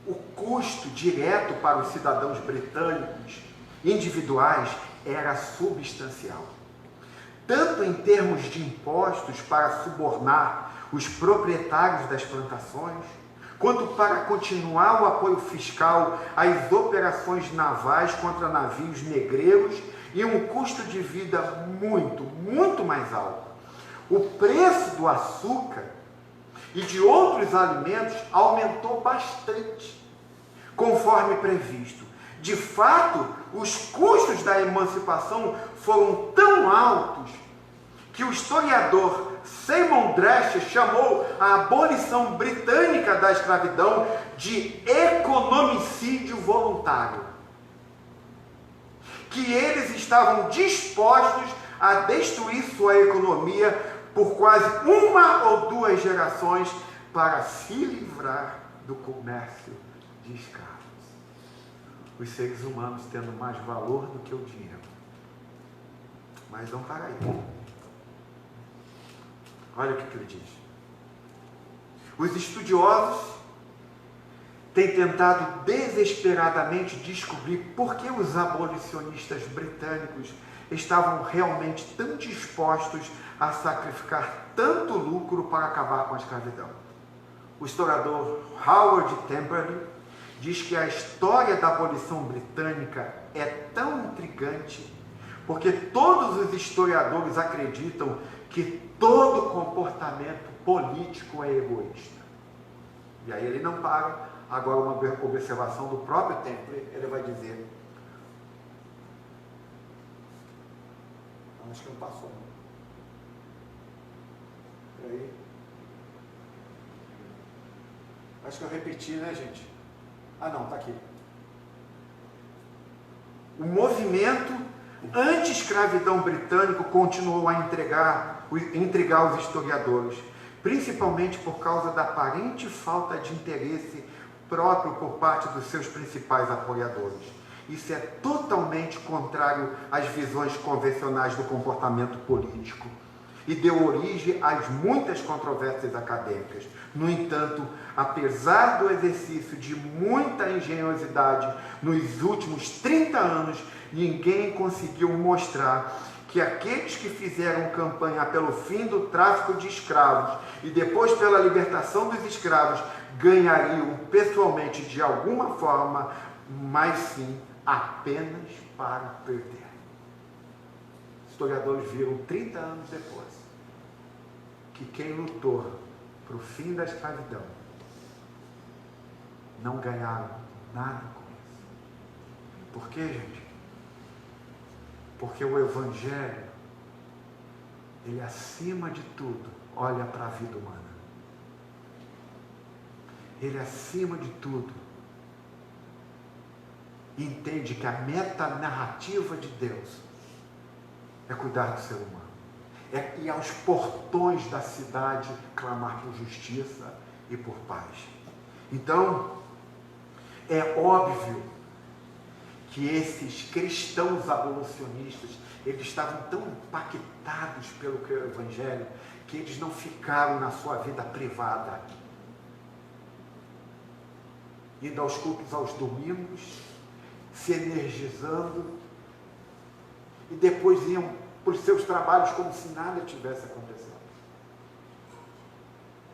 O custo direto para os cidadãos britânicos individuais era substancial, tanto em termos de impostos para subornar os proprietários das plantações, quanto para continuar o apoio fiscal às operações navais contra navios negreiros e um custo de vida muito, muito mais alto. O preço do açúcar e de outros alimentos aumentou bastante, conforme previsto. De fato, os custos da emancipação foram tão altos que o historiador Simon Drescher chamou a abolição britânica da escravidão de economicídio voluntário. Que eles estavam dispostos a destruir sua economia por quase 1 ou 2 gerações para se livrar do comércio de escravos. Os seres humanos tendo mais valor do que o dinheiro. Mas não para aí. Olha o que ele diz. Os estudiosos têm tentado desesperadamente descobrir por que os abolicionistas britânicos estavam realmente tão dispostos a sacrificar tanto lucro para acabar com a escravidão. O historiador Howard Temperley diz que a história da abolição britânica é tão intrigante porque todos os historiadores acreditam que todo comportamento político é egoísta. E aí ele não para. Agora uma observação do próprio Temperley, ele vai dizer, acho que não passou. Peraí. Acho que eu repeti, né, gente? Ah, não, está aqui. O movimento anti-escravidão britânico continuou a intrigar os historiadores, principalmente por causa da aparente falta de interesse próprio por parte dos seus principais apoiadores. Isso é totalmente contrário às visões convencionais do comportamento político e deu origem às muitas controvérsias acadêmicas. No entanto, apesar do exercício de muita engenhosidade nos últimos 30 anos, ninguém conseguiu mostrar que aqueles que fizeram campanha pelo fim do tráfico de escravos e depois pela libertação dos escravos ganhariam pessoalmente de alguma forma, mas sim apenas para perder. Historiadores viram 30 anos depois que quem lutou para o fim da escravidão não ganharam nada com isso. Por quê, gente? Porque o Evangelho, ele acima de tudo, olha para a vida humana. Ele acima de tudo, entende que a metanarrativa de Deus é cuidar do ser humano. É ir aos portões da cidade clamar por justiça e por paz. Então, é óbvio que esses cristãos abolicionistas, eles estavam tão impactados pelo Evangelho, que eles não ficaram na sua vida privada, indo aos cultos aos domingos, se energizando, e depois iam para os seus trabalhos como se nada tivesse acontecendo.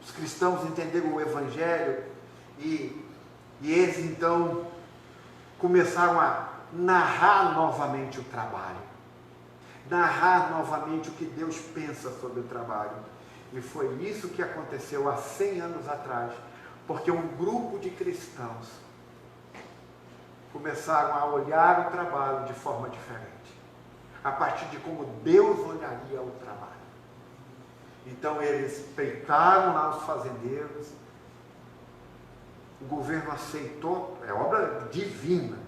Os cristãos entenderam o Evangelho e eles então começaram a narrar novamente o trabalho, narrar novamente o que Deus pensa sobre o trabalho. E foi isso que aconteceu há 100 anos atrás, Porque um grupo de cristãos começaram a olhar o trabalho de forma diferente, a partir de como Deus olharia o trabalho. Então eles peitaram lá os fazendeiros, o governo aceitou, é obra divina,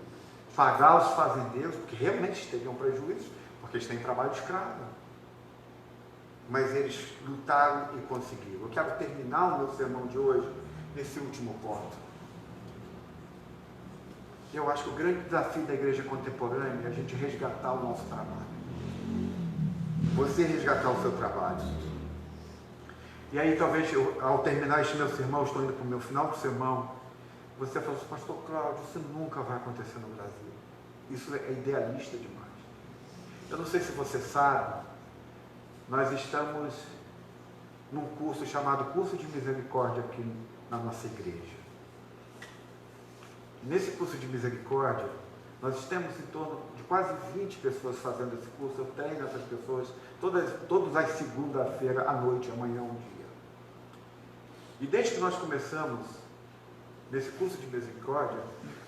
pagar os fazendeiros, porque realmente teriam prejuízo, porque eles têm trabalho escravo. Mas eles lutaram e conseguiram. Eu quero terminar o meu sermão de hoje nesse último ponto. Eu acho que o grande desafio da igreja contemporânea é a gente resgatar o nosso trabalho. Você resgatar o seu trabalho. E aí talvez, ao terminar este meu sermão, estou indo para o meu final do sermão, você fala assim, pastor Cláudio, isso nunca vai acontecer no Brasil. Isso é idealista demais. Eu não sei se você sabe, nós estamos num curso chamado Curso de Misericórdia aqui na nossa igreja. Nesse curso de misericórdia, nós temos em torno de quase 20 pessoas fazendo esse curso. Eu treino essas pessoas todas as segundas-feiras à noite, amanhã um dia. E desde que nós começamos nesse curso de misericórdia,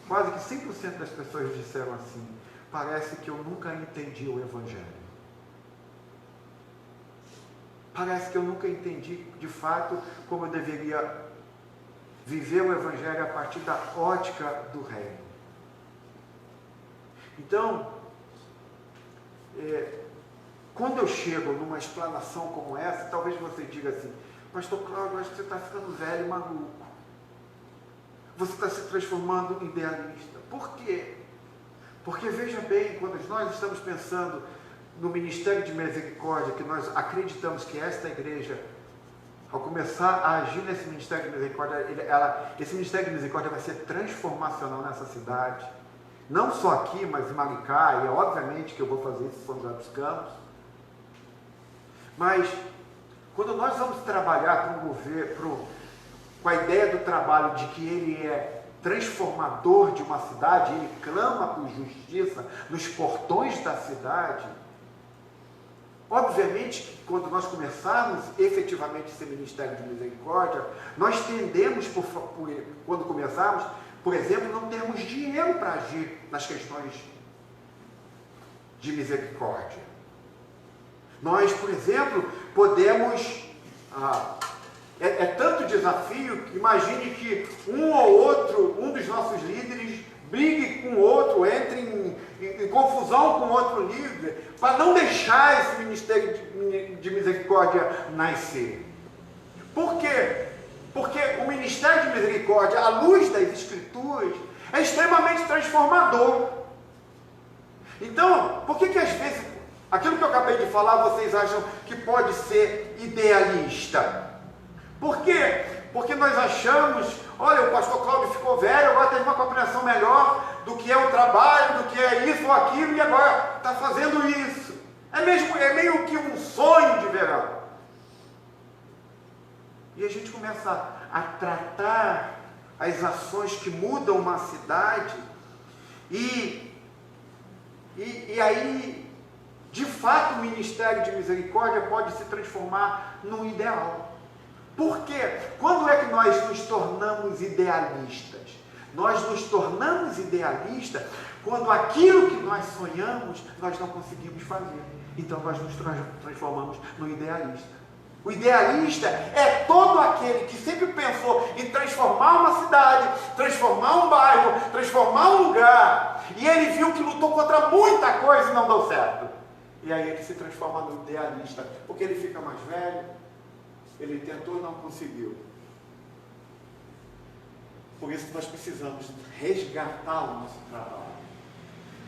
quase que 100% das pessoas disseram assim, parece que eu nunca entendi o Evangelho. Parece que eu nunca entendi de fato como eu deveria viver o Evangelho a partir da ótica do reino. Então, quando eu chego numa explanação como essa, talvez você diga assim, pastor Cláudio, acho que você está ficando velho e maluco. Você está se transformando em idealista. Por quê? Porque veja bem, quando nós estamos pensando no Ministério de Misericórdia, que nós acreditamos que esta igreja, ao começar a agir nesse Ministério de Misericórdia, esse Ministério de Misericórdia vai ser transformacional nessa cidade. Não só aqui, mas em Maricá, e é obviamente que eu vou fazer isso em São José dos Campos. Mas, quando nós vamos trabalhar com a ideia do trabalho de que ele é transformador de uma cidade, ele clama por justiça nos portões da cidade, obviamente que quando nós começarmos efetivamente esse Ministério de Misericórdia, nós tendemos, quando começarmos, por exemplo, não termos dinheiro para agir nas questões de misericórdia. Nós, por exemplo, podemos... É tanto desafio que imagine que um dos nossos líderes brigue com o outro, entre em confusão com outro líder, para não deixar esse Ministério de Misericórdia nascer. Por quê? Porque o Ministério de Misericórdia, à luz das Escrituras, é extremamente transformador. Então, por que às vezes, aquilo que eu acabei de falar, vocês acham que pode ser idealista? Por quê? Porque nós achamos, olha, o pastor Cláudio ficou velho, agora tem uma compreensão melhor do que é o trabalho, do que é isso ou aquilo, e agora está fazendo isso. É meio que um sonho de verão. E a gente começa a tratar as ações que mudam uma cidade, e aí, de fato, o Ministério de Misericórdia pode se transformar num ideal. Por quê? Quando é que nós nos tornamos idealistas? Nós nos tornamos idealistas quando aquilo que nós sonhamos, nós não conseguimos fazer. Então nós nos transformamos no idealista. O idealista é todo aquele que sempre pensou em transformar uma cidade, transformar um bairro, transformar um lugar, e ele viu que lutou contra muita coisa e não deu certo. E aí ele se transforma no idealista, porque ele fica mais velho, ele tentou e não conseguiu. Por isso que nós precisamos resgatar o nosso trabalho.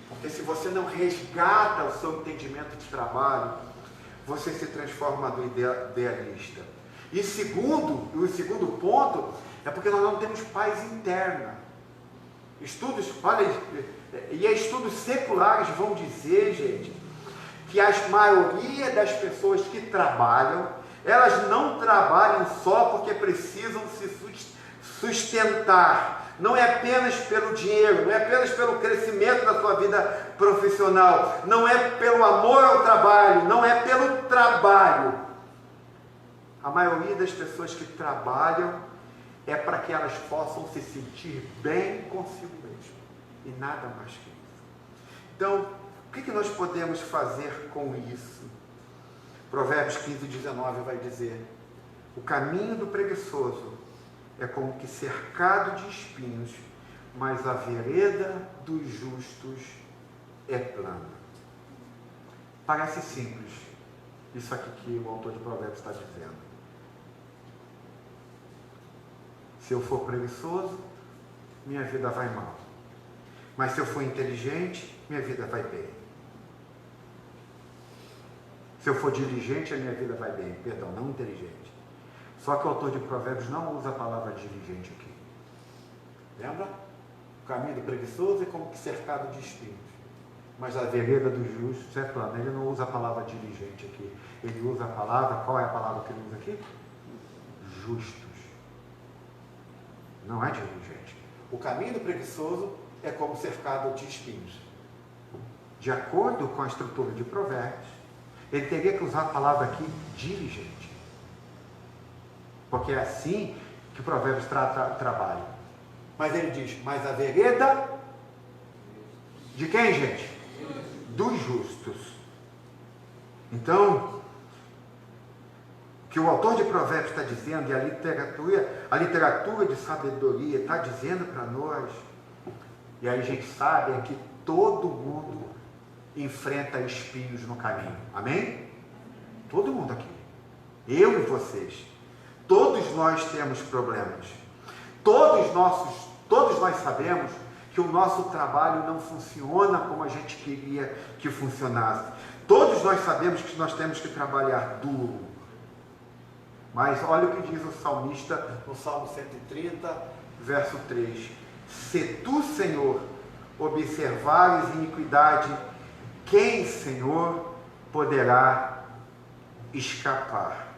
Porque se você não resgata o seu entendimento de trabalho, você se transforma no idealista. E o segundo ponto é porque nós não temos paz interna. Estudos seculares vão dizer, gente, que a maioria das pessoas que trabalham, elas não trabalham só porque precisam se sustentar. Não é apenas pelo dinheiro, não é apenas pelo crescimento da sua vida profissional, não é pelo amor ao trabalho, não é pelo trabalho. A maioria das pessoas que trabalham, é para que elas possam se sentir bem consigo mesmo, e nada mais que isso. Então, o que nós podemos fazer com isso? Provérbios 15:19 vai dizer: o caminho do preguiçoso é como que cercado de espinhos, mas a vereda dos justos é plana. Parece simples, isso aqui que o autor de Provérbios está dizendo. Se eu for preguiçoso, minha vida vai mal. Mas se eu for inteligente, minha vida vai bem. Se eu for diligente, a minha vida vai bem. Perdão, não inteligente. Só que o autor de Provérbios não usa a palavra diligente aqui. Lembra? O caminho do preguiçoso é como que cercado de espinhos. Mas a vereda dos justos é plana. Ele não usa a palavra diligente aqui. Ele usa a palavra, qual é a palavra que ele usa aqui? Justos. Não é diligente. O caminho do preguiçoso é como cercado de espinhos. De acordo com a estrutura de Provérbios, ele teria que usar a palavra aqui diligente. Porque é assim que o Provérbios trabalha. Mas ele diz, mas a vereda de quem, gente? Dos justos. Então, o que o autor de Provérbios está dizendo, e a literatura de sabedoria está dizendo para nós, e aí a gente sabe, é que todo mundo enfrenta espinhos no caminho. Amém? Todo mundo aqui. Eu e vocês. Todos nós temos problemas. Todos nós sabemos que o nosso trabalho não funciona como a gente queria que funcionasse. Todos nós sabemos que nós temos que trabalhar duro. Mas olha o que diz o salmista no Salmo 130, verso 3. Se tu, Senhor, observares iniquidade, quem, Senhor, poderá escapar?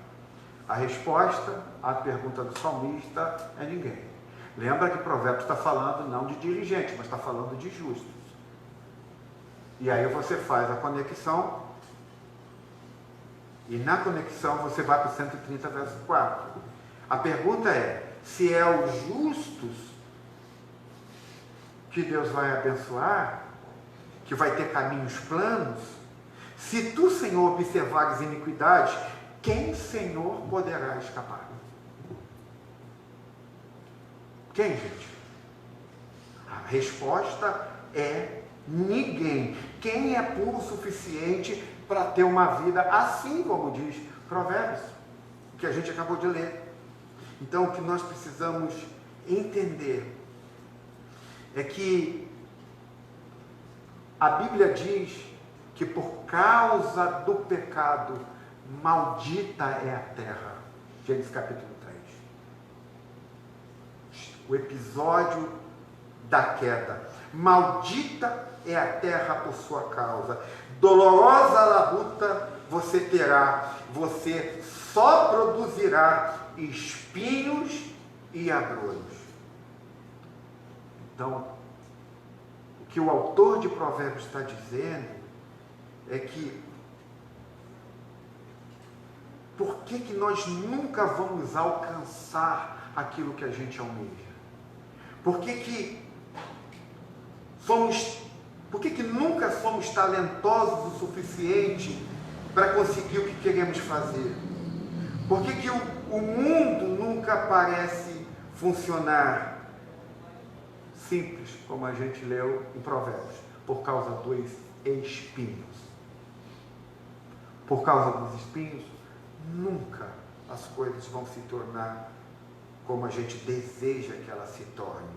A resposta à pergunta do salmista é ninguém. Lembra que o provérbio está falando não de diligente, mas está falando de justos. E aí você faz a conexão, e na conexão você vai para o 130, verso 4. A pergunta é, se é os justos que Deus vai abençoar, que vai ter caminhos planos, se tu, Senhor, observares iniquidades, quem, Senhor, poderá escapar? Quem, gente? A resposta é ninguém. Quem é puro o suficiente para ter uma vida assim como diz Provérbios, que a gente acabou de ler? Então, o que nós precisamos entender é que a Bíblia diz que por causa do pecado, maldita é a terra. Gênesis capítulo 3. O episódio da queda. Maldita é a terra por sua causa. Dolorosa a labuta você terá. Você só produzirá espinhos e abrolhos. Então, o que o autor de Provérbios está dizendo é que por que nós nunca vamos alcançar aquilo que a gente almeja? Por que nunca somos talentosos o suficiente para conseguir o que queremos fazer? Por que o mundo nunca parece funcionar? Simples, como a gente leu em Provérbios, por causa dos espinhos. Por causa dos espinhos, nunca as coisas vão se tornar como a gente deseja que elas se tornem.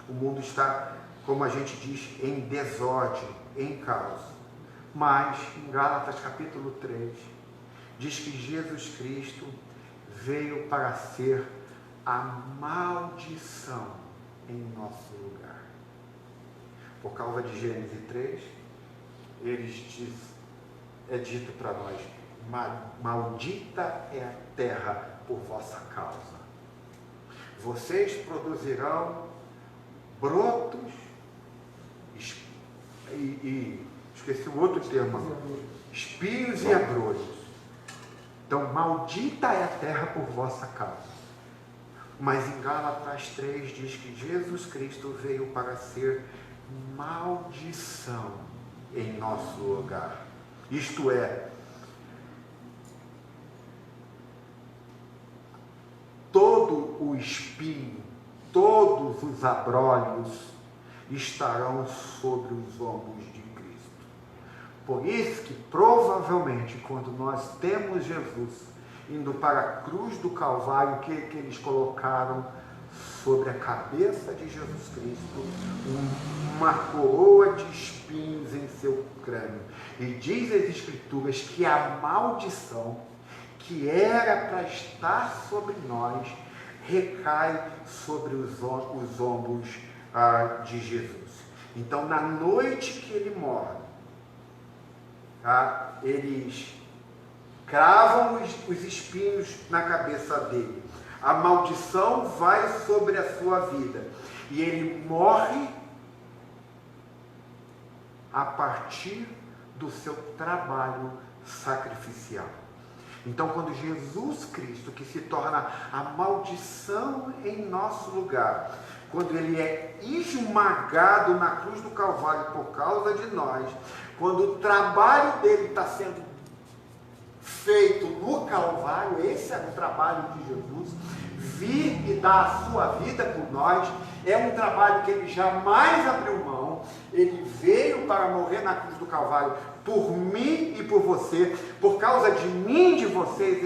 O mundo está, como a gente diz, em desordem, em caos. Mas, em Gálatas capítulo 3, diz que Jesus Cristo veio para ser a maldição em nosso lugar. Por causa de Gênesis 3, é dito para nós, maldita é a terra por vossa causa. Vocês produzirão brotos esqueci o outro termo, espinhos e abrolhos. Então, maldita é a terra por vossa causa. Mas em Gálatas 3 diz que Jesus Cristo veio para ser maldição em nosso lugar. Isto é, todo o espinho, todos os abrolhos estarão sobre os ombros de Cristo. Por isso que provavelmente quando nós temos Jesus indo para a cruz do Calvário, o que eles colocaram sobre a cabeça de Jesus Cristo? Uma coroa de espinhos em seu crânio. E diz as Escrituras que a maldição que era para estar sobre nós recai sobre os ombros de Jesus. Então, na noite que ele morre, eles cravam os espinhos na cabeça dele. A maldição vai sobre a sua vida. E ele morre a partir do seu trabalho sacrificial. Então, quando Jesus Cristo, que se torna a maldição em nosso lugar, quando ele é esmagado na cruz do Calvário por causa de nós, quando o trabalho dele está sendo feito no Calvário, esse é o trabalho de Jesus, vir e dar a sua vida por nós, é um trabalho que ele jamais abriu mão. Ele veio para morrer na cruz do Calvário por mim e por você, por causa de mim e de vocês.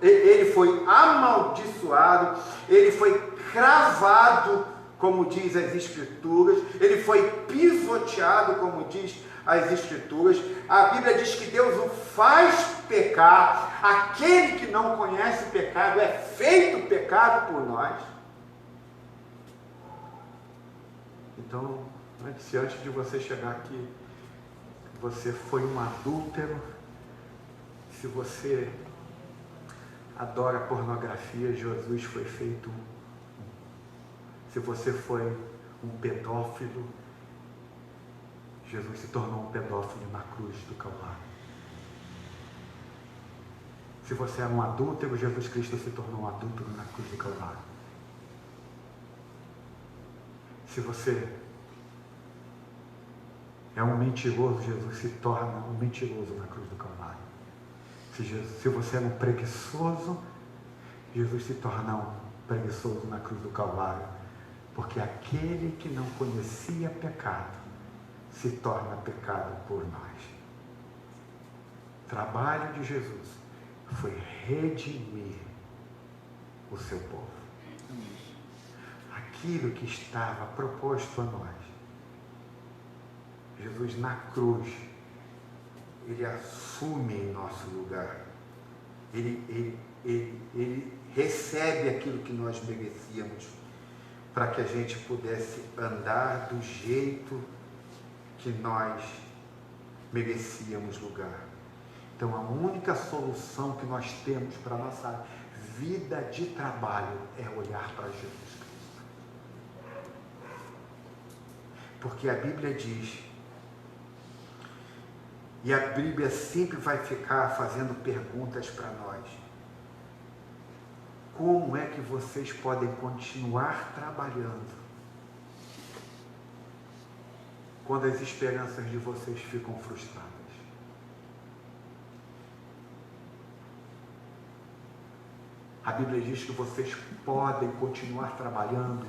Ele foi amaldiçoado, ele foi cravado, como diz as Escrituras, ele foi pisoteado, como diz as Escrituras. A Bíblia diz que Deus o faz pecar. Aquele que não conhece pecado é feito pecado por nós. Então, antes de você chegar aqui, você foi um adúltero, se você adora pornografia, Jesus foi feito. Se você foi um pedófilo, Jesus se tornou um pedófilo na cruz do Calvário. Se você era um adúltero, Jesus Cristo se tornou um adúltero na cruz do Calvário. Se você é um mentiroso, Jesus se torna um mentiroso na cruz do Calvário. Se você era um preguiçoso, Jesus se torna um preguiçoso na cruz do Calvário. Porque aquele que não conhecia pecado se torna pecado por nós. O trabalho de Jesus foi redimir o seu povo. Aquilo que estava proposto a nós, Jesus na cruz, ele assume em nosso lugar. Ele recebe aquilo que nós merecíamos, para que a gente pudesse andar do jeito que nós merecíamos lugar. Então, a única solução que nós temos para a nossa vida de trabalho é olhar para Jesus Cristo. Porque a Bíblia diz, e a Bíblia sempre vai ficar fazendo perguntas para nós: como é que vocês podem continuar trabalhando quando as esperanças de vocês ficam frustradas? A Bíblia diz que vocês podem continuar trabalhando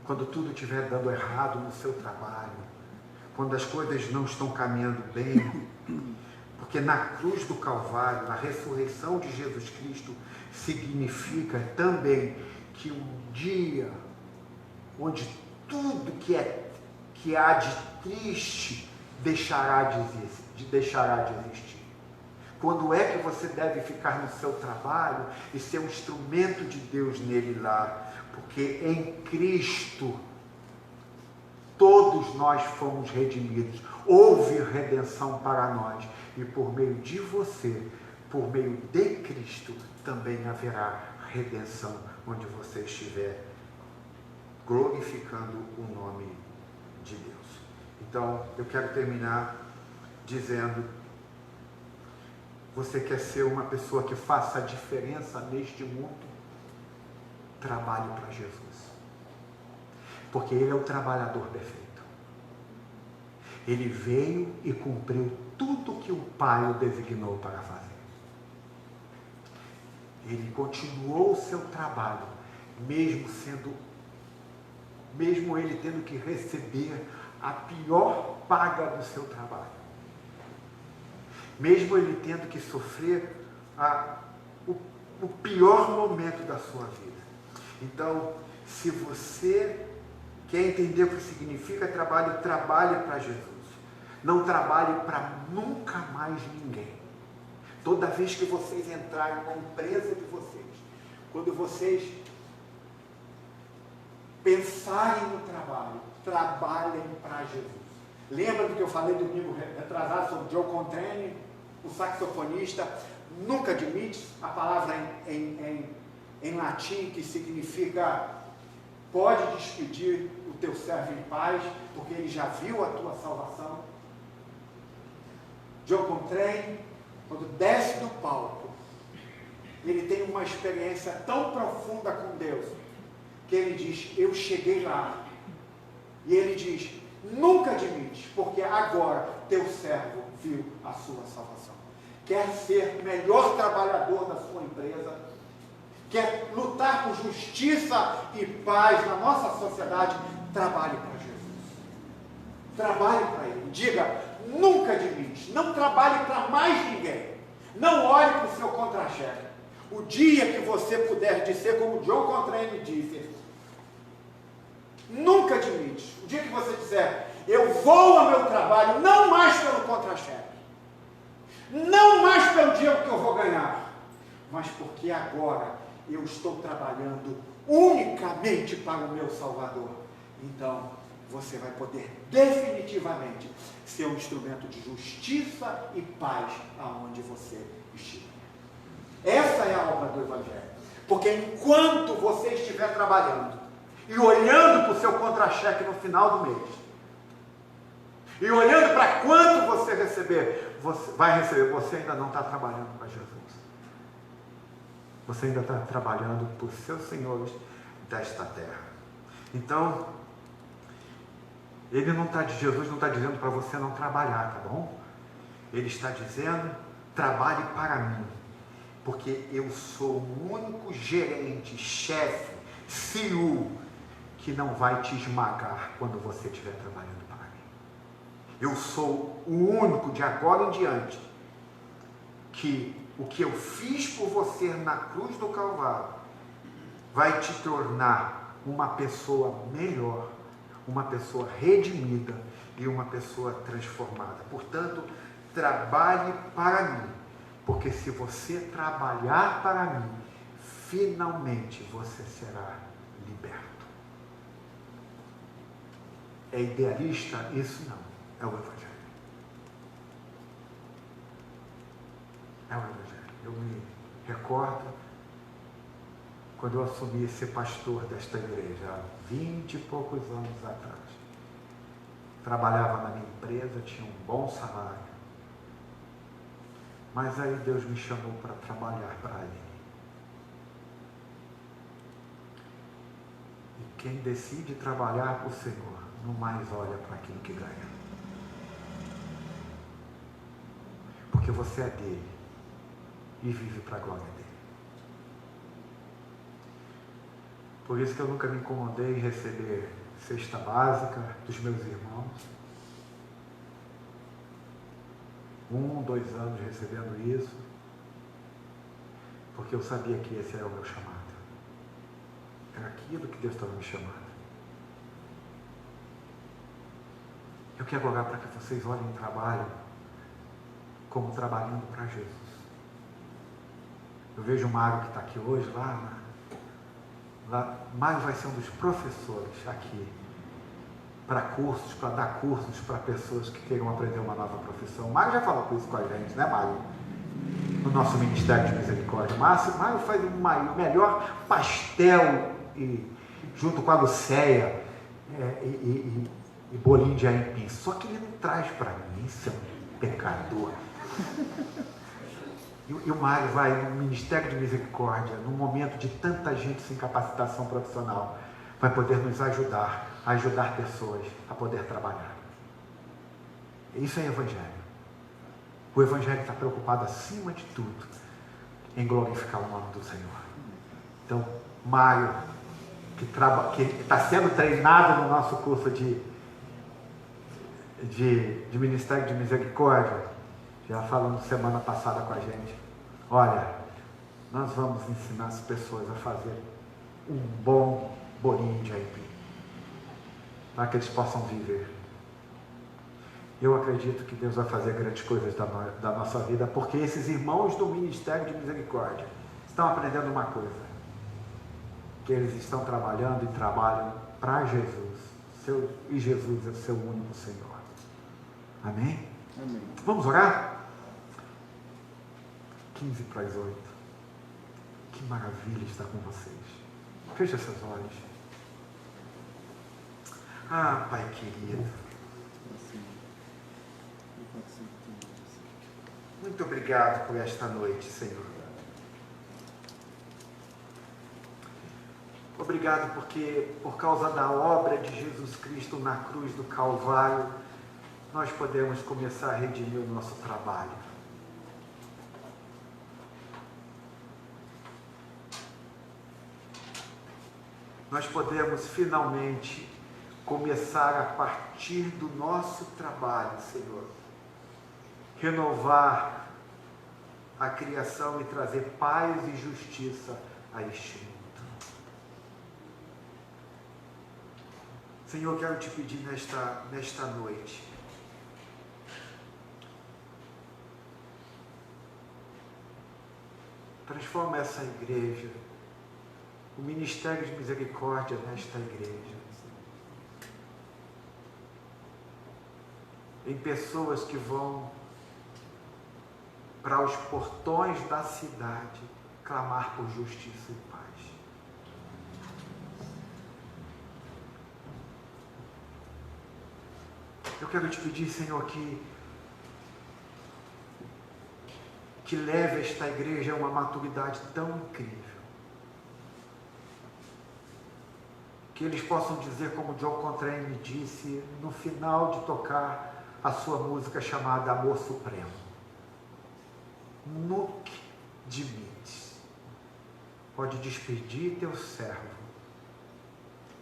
quando tudo estiver dando errado no seu trabalho, quando as coisas não estão caminhando bem, porque na cruz do Calvário, na ressurreição de Jesus Cristo, significa também que um dia onde tudo que há de triste deixará de existir. Quando é que você deve ficar no seu trabalho e ser um instrumento de Deus nele lá? Porque em Cristo todos nós fomos redimidos. Houve redenção para nós. E por meio de você, por meio de Cristo, também haverá redenção onde você estiver glorificando o nome de Deus. Então, eu quero terminar dizendo: você quer ser uma pessoa que faça a diferença neste mundo? trabalhe para Jesus. Porque Ele é o trabalhador perfeito. Ele veio e cumpriu tudo que o Pai o designou para fazer. Ele continuou o seu trabalho, mesmo ele tendo que receber a pior paga do seu trabalho. Mesmo ele tendo que sofrer o pior momento da sua vida. Então, se você quer entender o que significa trabalho, trabalhe para Jesus. Não trabalhe para nunca mais ninguém. Toda vez que vocês entrarem na empresa de vocês, quando vocês pensarem no trabalho, trabalhem para Jesus. Lembra do que eu falei domingo retrasado sobre Joe Contrane, o saxofonista? Nunca admite, a palavra em latim que significa pode despedir o teu servo em paz, porque ele já viu a tua salvação. Joe Contrane, quando desce do palco, ele tem uma experiência tão profunda com Deus, que ele diz, eu cheguei lá. E ele diz, nunca admite, porque agora teu servo viu a sua salvação. Quer ser o melhor trabalhador da sua empresa, quer lutar por justiça e paz na nossa sociedade, trabalhe para Jesus. Trabalhe para Ele. Diga, nunca admite. Não trabalhe para mais ninguém. Não olhe para o seu contra-chefe. O dia que você puder dizer, como Joe Contrane disse, nunca admite. O dia que você disser, eu vou ao meu trabalho, não mais pelo contra-chefe. Não mais pelo dinheiro que eu vou ganhar, mas porque agora eu estou trabalhando unicamente para o meu Salvador. Então, você vai poder definitivamente ser um instrumento de justiça e paz aonde você estiver. Essa é a obra do Evangelho. Porque enquanto você estiver trabalhando e olhando para o seu contra-cheque no final do mês, e olhando para quanto você vai receber, você ainda não está trabalhando para Jesus. Você ainda está trabalhando por seus senhores desta terra. Então, Jesus não está dizendo para você não trabalhar, tá bom? Ele está dizendo, trabalhe para mim, porque eu sou o único gerente, chefe, CEO, que não vai te esmagar quando você estiver trabalhando para mim. Eu sou o único, de agora em diante, que o que eu fiz por você na cruz do Calvário vai te tornar uma pessoa melhor, uma pessoa redimida e uma pessoa transformada. Portanto, trabalhe para mim, porque se você trabalhar para mim, finalmente você será liberto. É idealista? Isso não. É o Evangelho. É o Evangelho. Eu me recordo quando eu assumi ser pastor desta igreja, há 20 e poucos anos atrás. Trabalhava na minha empresa, tinha um bom salário. Mas aí Deus me chamou para trabalhar para Ele. E quem decide trabalhar para o Senhor, não mais olha para aquilo que ganha. Porque você é dele e vive para a glória dele. Por isso que eu nunca me incomodei em receber cesta básica dos meus irmãos. 1, 2 anos recebendo isso, porque eu sabia que esse era o meu chamado. Era aquilo que Deus estava me chamando. Eu quero orar para que vocês olhem o trabalho como trabalhando para Jesus. Eu vejo o Mário que está aqui hoje, Mário vai ser um dos professores aqui para cursos, para dar cursos para pessoas que queiram aprender uma nova profissão. Mário já falou com isso com a gente, né, Mário? No nosso Ministério de Misericórdia. Mário faz o melhor pastel junto com a Lucéia e bolinho de aipim. Só que ele não traz para mim, isso é um pecador. E o Mário vai no Ministério de Misericórdia, num momento de tanta gente sem capacitação profissional, vai poder nos ajudar a ajudar pessoas a poder trabalhar. Isso é Evangelho. O Evangelho está preocupado, acima de tudo, em glorificar o nome do Senhor. Então, Mário, que está sendo treinado no nosso curso de Ministério de Misericórdia, já falando semana passada com a gente, olha, nós vamos ensinar as pessoas a fazer um bom bolinho de aipim, para que eles possam viver. Eu acredito que Deus vai fazer grandes coisas da nossa vida, porque esses irmãos do Ministério de Misericórdia estão aprendendo uma coisa, que eles estão trabalhando e trabalham para Jesus, e Jesus é o seu único Senhor. Amém? Amém. Vamos orar? 15 para as 8. Que maravilha estar com vocês. Feche seus olhos. Ah, Pai querido. Muito obrigado por esta noite, Senhor. Obrigado porque, por causa da obra de Jesus Cristo na cruz do Calvário, nós podemos começar a redimir o nosso trabalho. Nós podemos finalmente começar a partir do nosso trabalho, Senhor, renovar a criação e trazer paz e justiça a este mundo. Senhor, quero te pedir nesta noite, transforma essa igreja, o Ministério de Misericórdia nesta igreja, em pessoas que vão para os portões da cidade clamar por justiça e paz. Eu quero te pedir, Senhor, que leve esta igreja a uma maturidade tão incrível, que eles possam dizer, como John Coltrane me disse, no final de tocar a sua música chamada Amor Supremo: Nunc dimittis, pode despedir teu servo,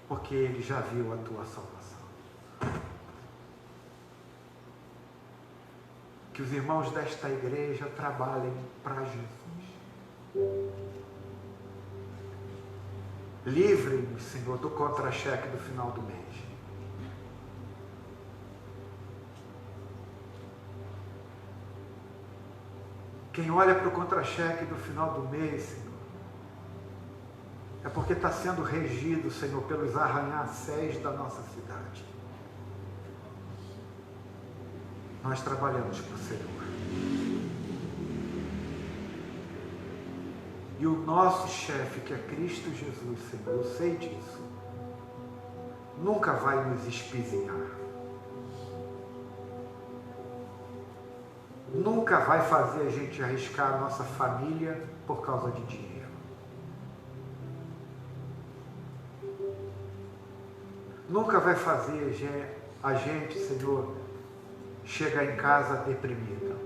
porque ele já viu a tua salvação. Que os irmãos desta igreja trabalhem para Jesus. Livre-nos, Senhor, do contra-cheque do final do mês. Quem olha para o contra-cheque do final do mês, Senhor, é porque está sendo regido, Senhor, pelos arranha-céus da nossa cidade. Nós trabalhamos para o Senhor. E o nosso chefe, que é Cristo Jesus, Senhor, eu sei disso, nunca vai nos espizinhar. Nunca vai fazer a gente arriscar a nossa família por causa de dinheiro. Nunca vai fazer a gente, Senhor, chegar em casa deprimido,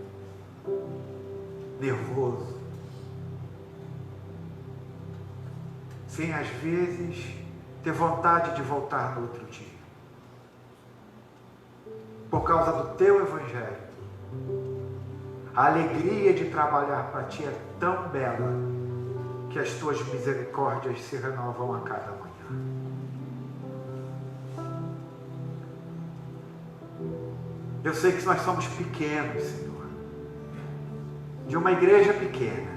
nervoso, sem às vezes ter vontade de voltar no outro dia. Por causa do teu Evangelho, a alegria de trabalhar para ti é tão bela que as tuas misericórdias se renovam a cada manhã. Eu sei que nós somos pequenos, Senhor, de uma igreja pequena,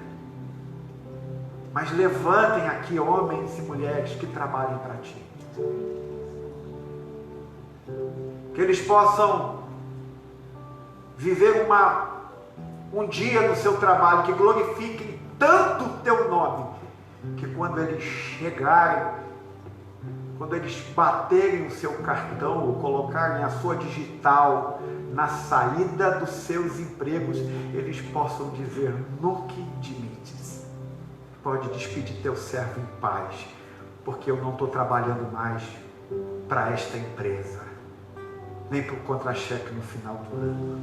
mas levantem aqui homens e mulheres que trabalhem para Ti, que eles possam viver um dia no seu trabalho, que glorifiquem tanto o Teu nome, que quando eles chegarem quando eles baterem o seu cartão ou colocarem a sua digital na saída dos seus empregos, eles possam dizer: nunc dimittis. Pode despedir teu servo em paz, porque eu não estou trabalhando mais para esta empresa, nem para o contra-cheque no final do ano,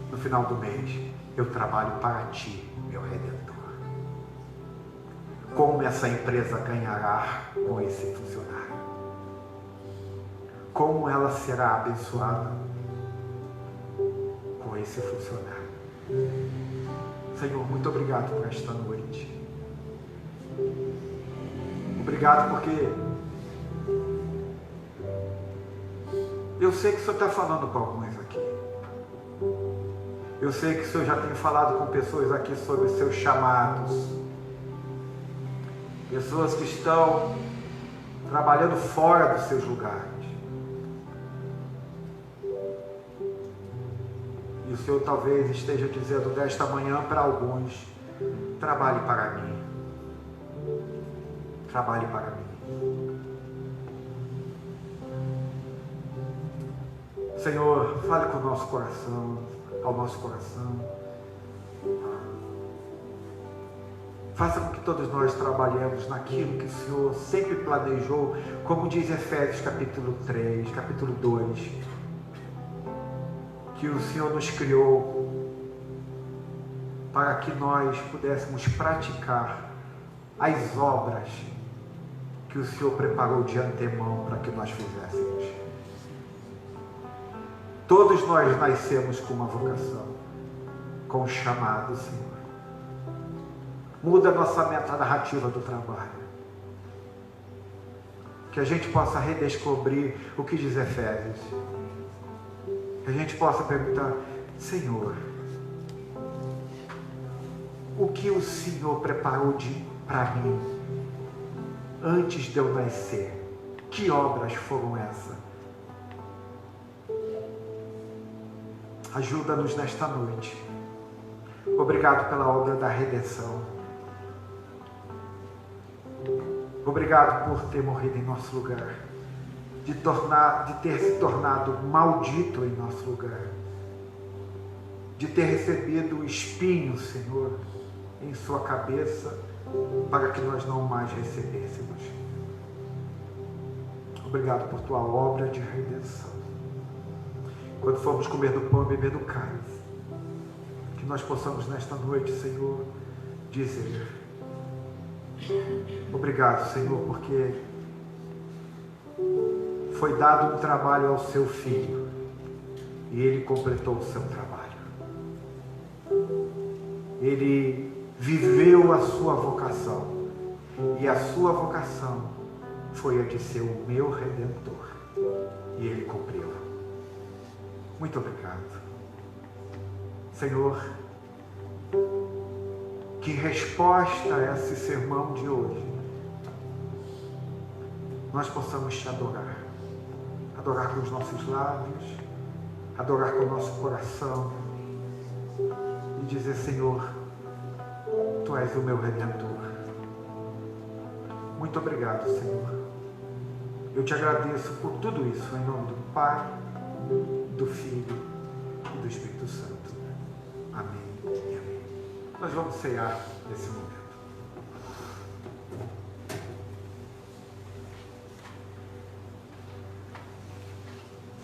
no final do mês. Eu trabalho para ti, meu Redentor. Como essa empresa ganhará com esse funcionário? Como ela será abençoada com esse funcionário? Senhor, muito obrigado por esta noite. Obrigado porque eu sei que o Senhor está falando com alguns aqui. Eu sei que o Senhor já tem falado com pessoas aqui sobre seus chamados. Pessoas que estão trabalhando fora dos seus lugares. E o Senhor talvez esteja dizendo nesta manhã para alguns: trabalhe para mim. Trabalhe para mim. Senhor, fale com o nosso coração, ao nosso coração. Faça com que todos nós trabalhemos naquilo que o Senhor sempre planejou, como diz Efésios capítulo 3, capítulo 2, que o Senhor nos criou para que nós pudéssemos praticar as obras que o Senhor preparou de antemão para que nós fizéssemos. Todos nós nascemos com uma vocação, com um chamado, Senhor. Muda a nossa narrativa do trabalho. Que a gente possa redescobrir o que diz Efésios. Que a gente possa perguntar: Senhor, o que o Senhor preparou para mim antes de eu nascer? Que obras foram essas? Ajuda-nos nesta noite. Obrigado pela obra da redenção. Obrigado por ter morrido em nosso lugar, de ter se tornado maldito em nosso lugar, de ter recebido o espinho, Senhor, em sua cabeça, para que nós não mais recebêssemos. Obrigado por tua obra de redenção. Quando formos comer do pão e beber do cálice, que nós possamos nesta noite, Senhor, dizer: obrigado, Senhor, porque foi dado um trabalho ao seu filho e ele completou o seu trabalho. Ele viveu a sua vocação e a sua vocação foi a de ser o meu Redentor e ele cumpriu. Muito obrigado. Senhor, que resposta a esse sermão de hoje nós possamos te adorar. Adorar com os nossos lábios, adorar com o nosso coração e dizer: Senhor, Tu és o meu Redentor. Muito obrigado, Senhor. Eu te agradeço por tudo isso, em nome do Pai, do Filho e do Espírito Santo. Amém e amém. Nós vamos cear nesse momento.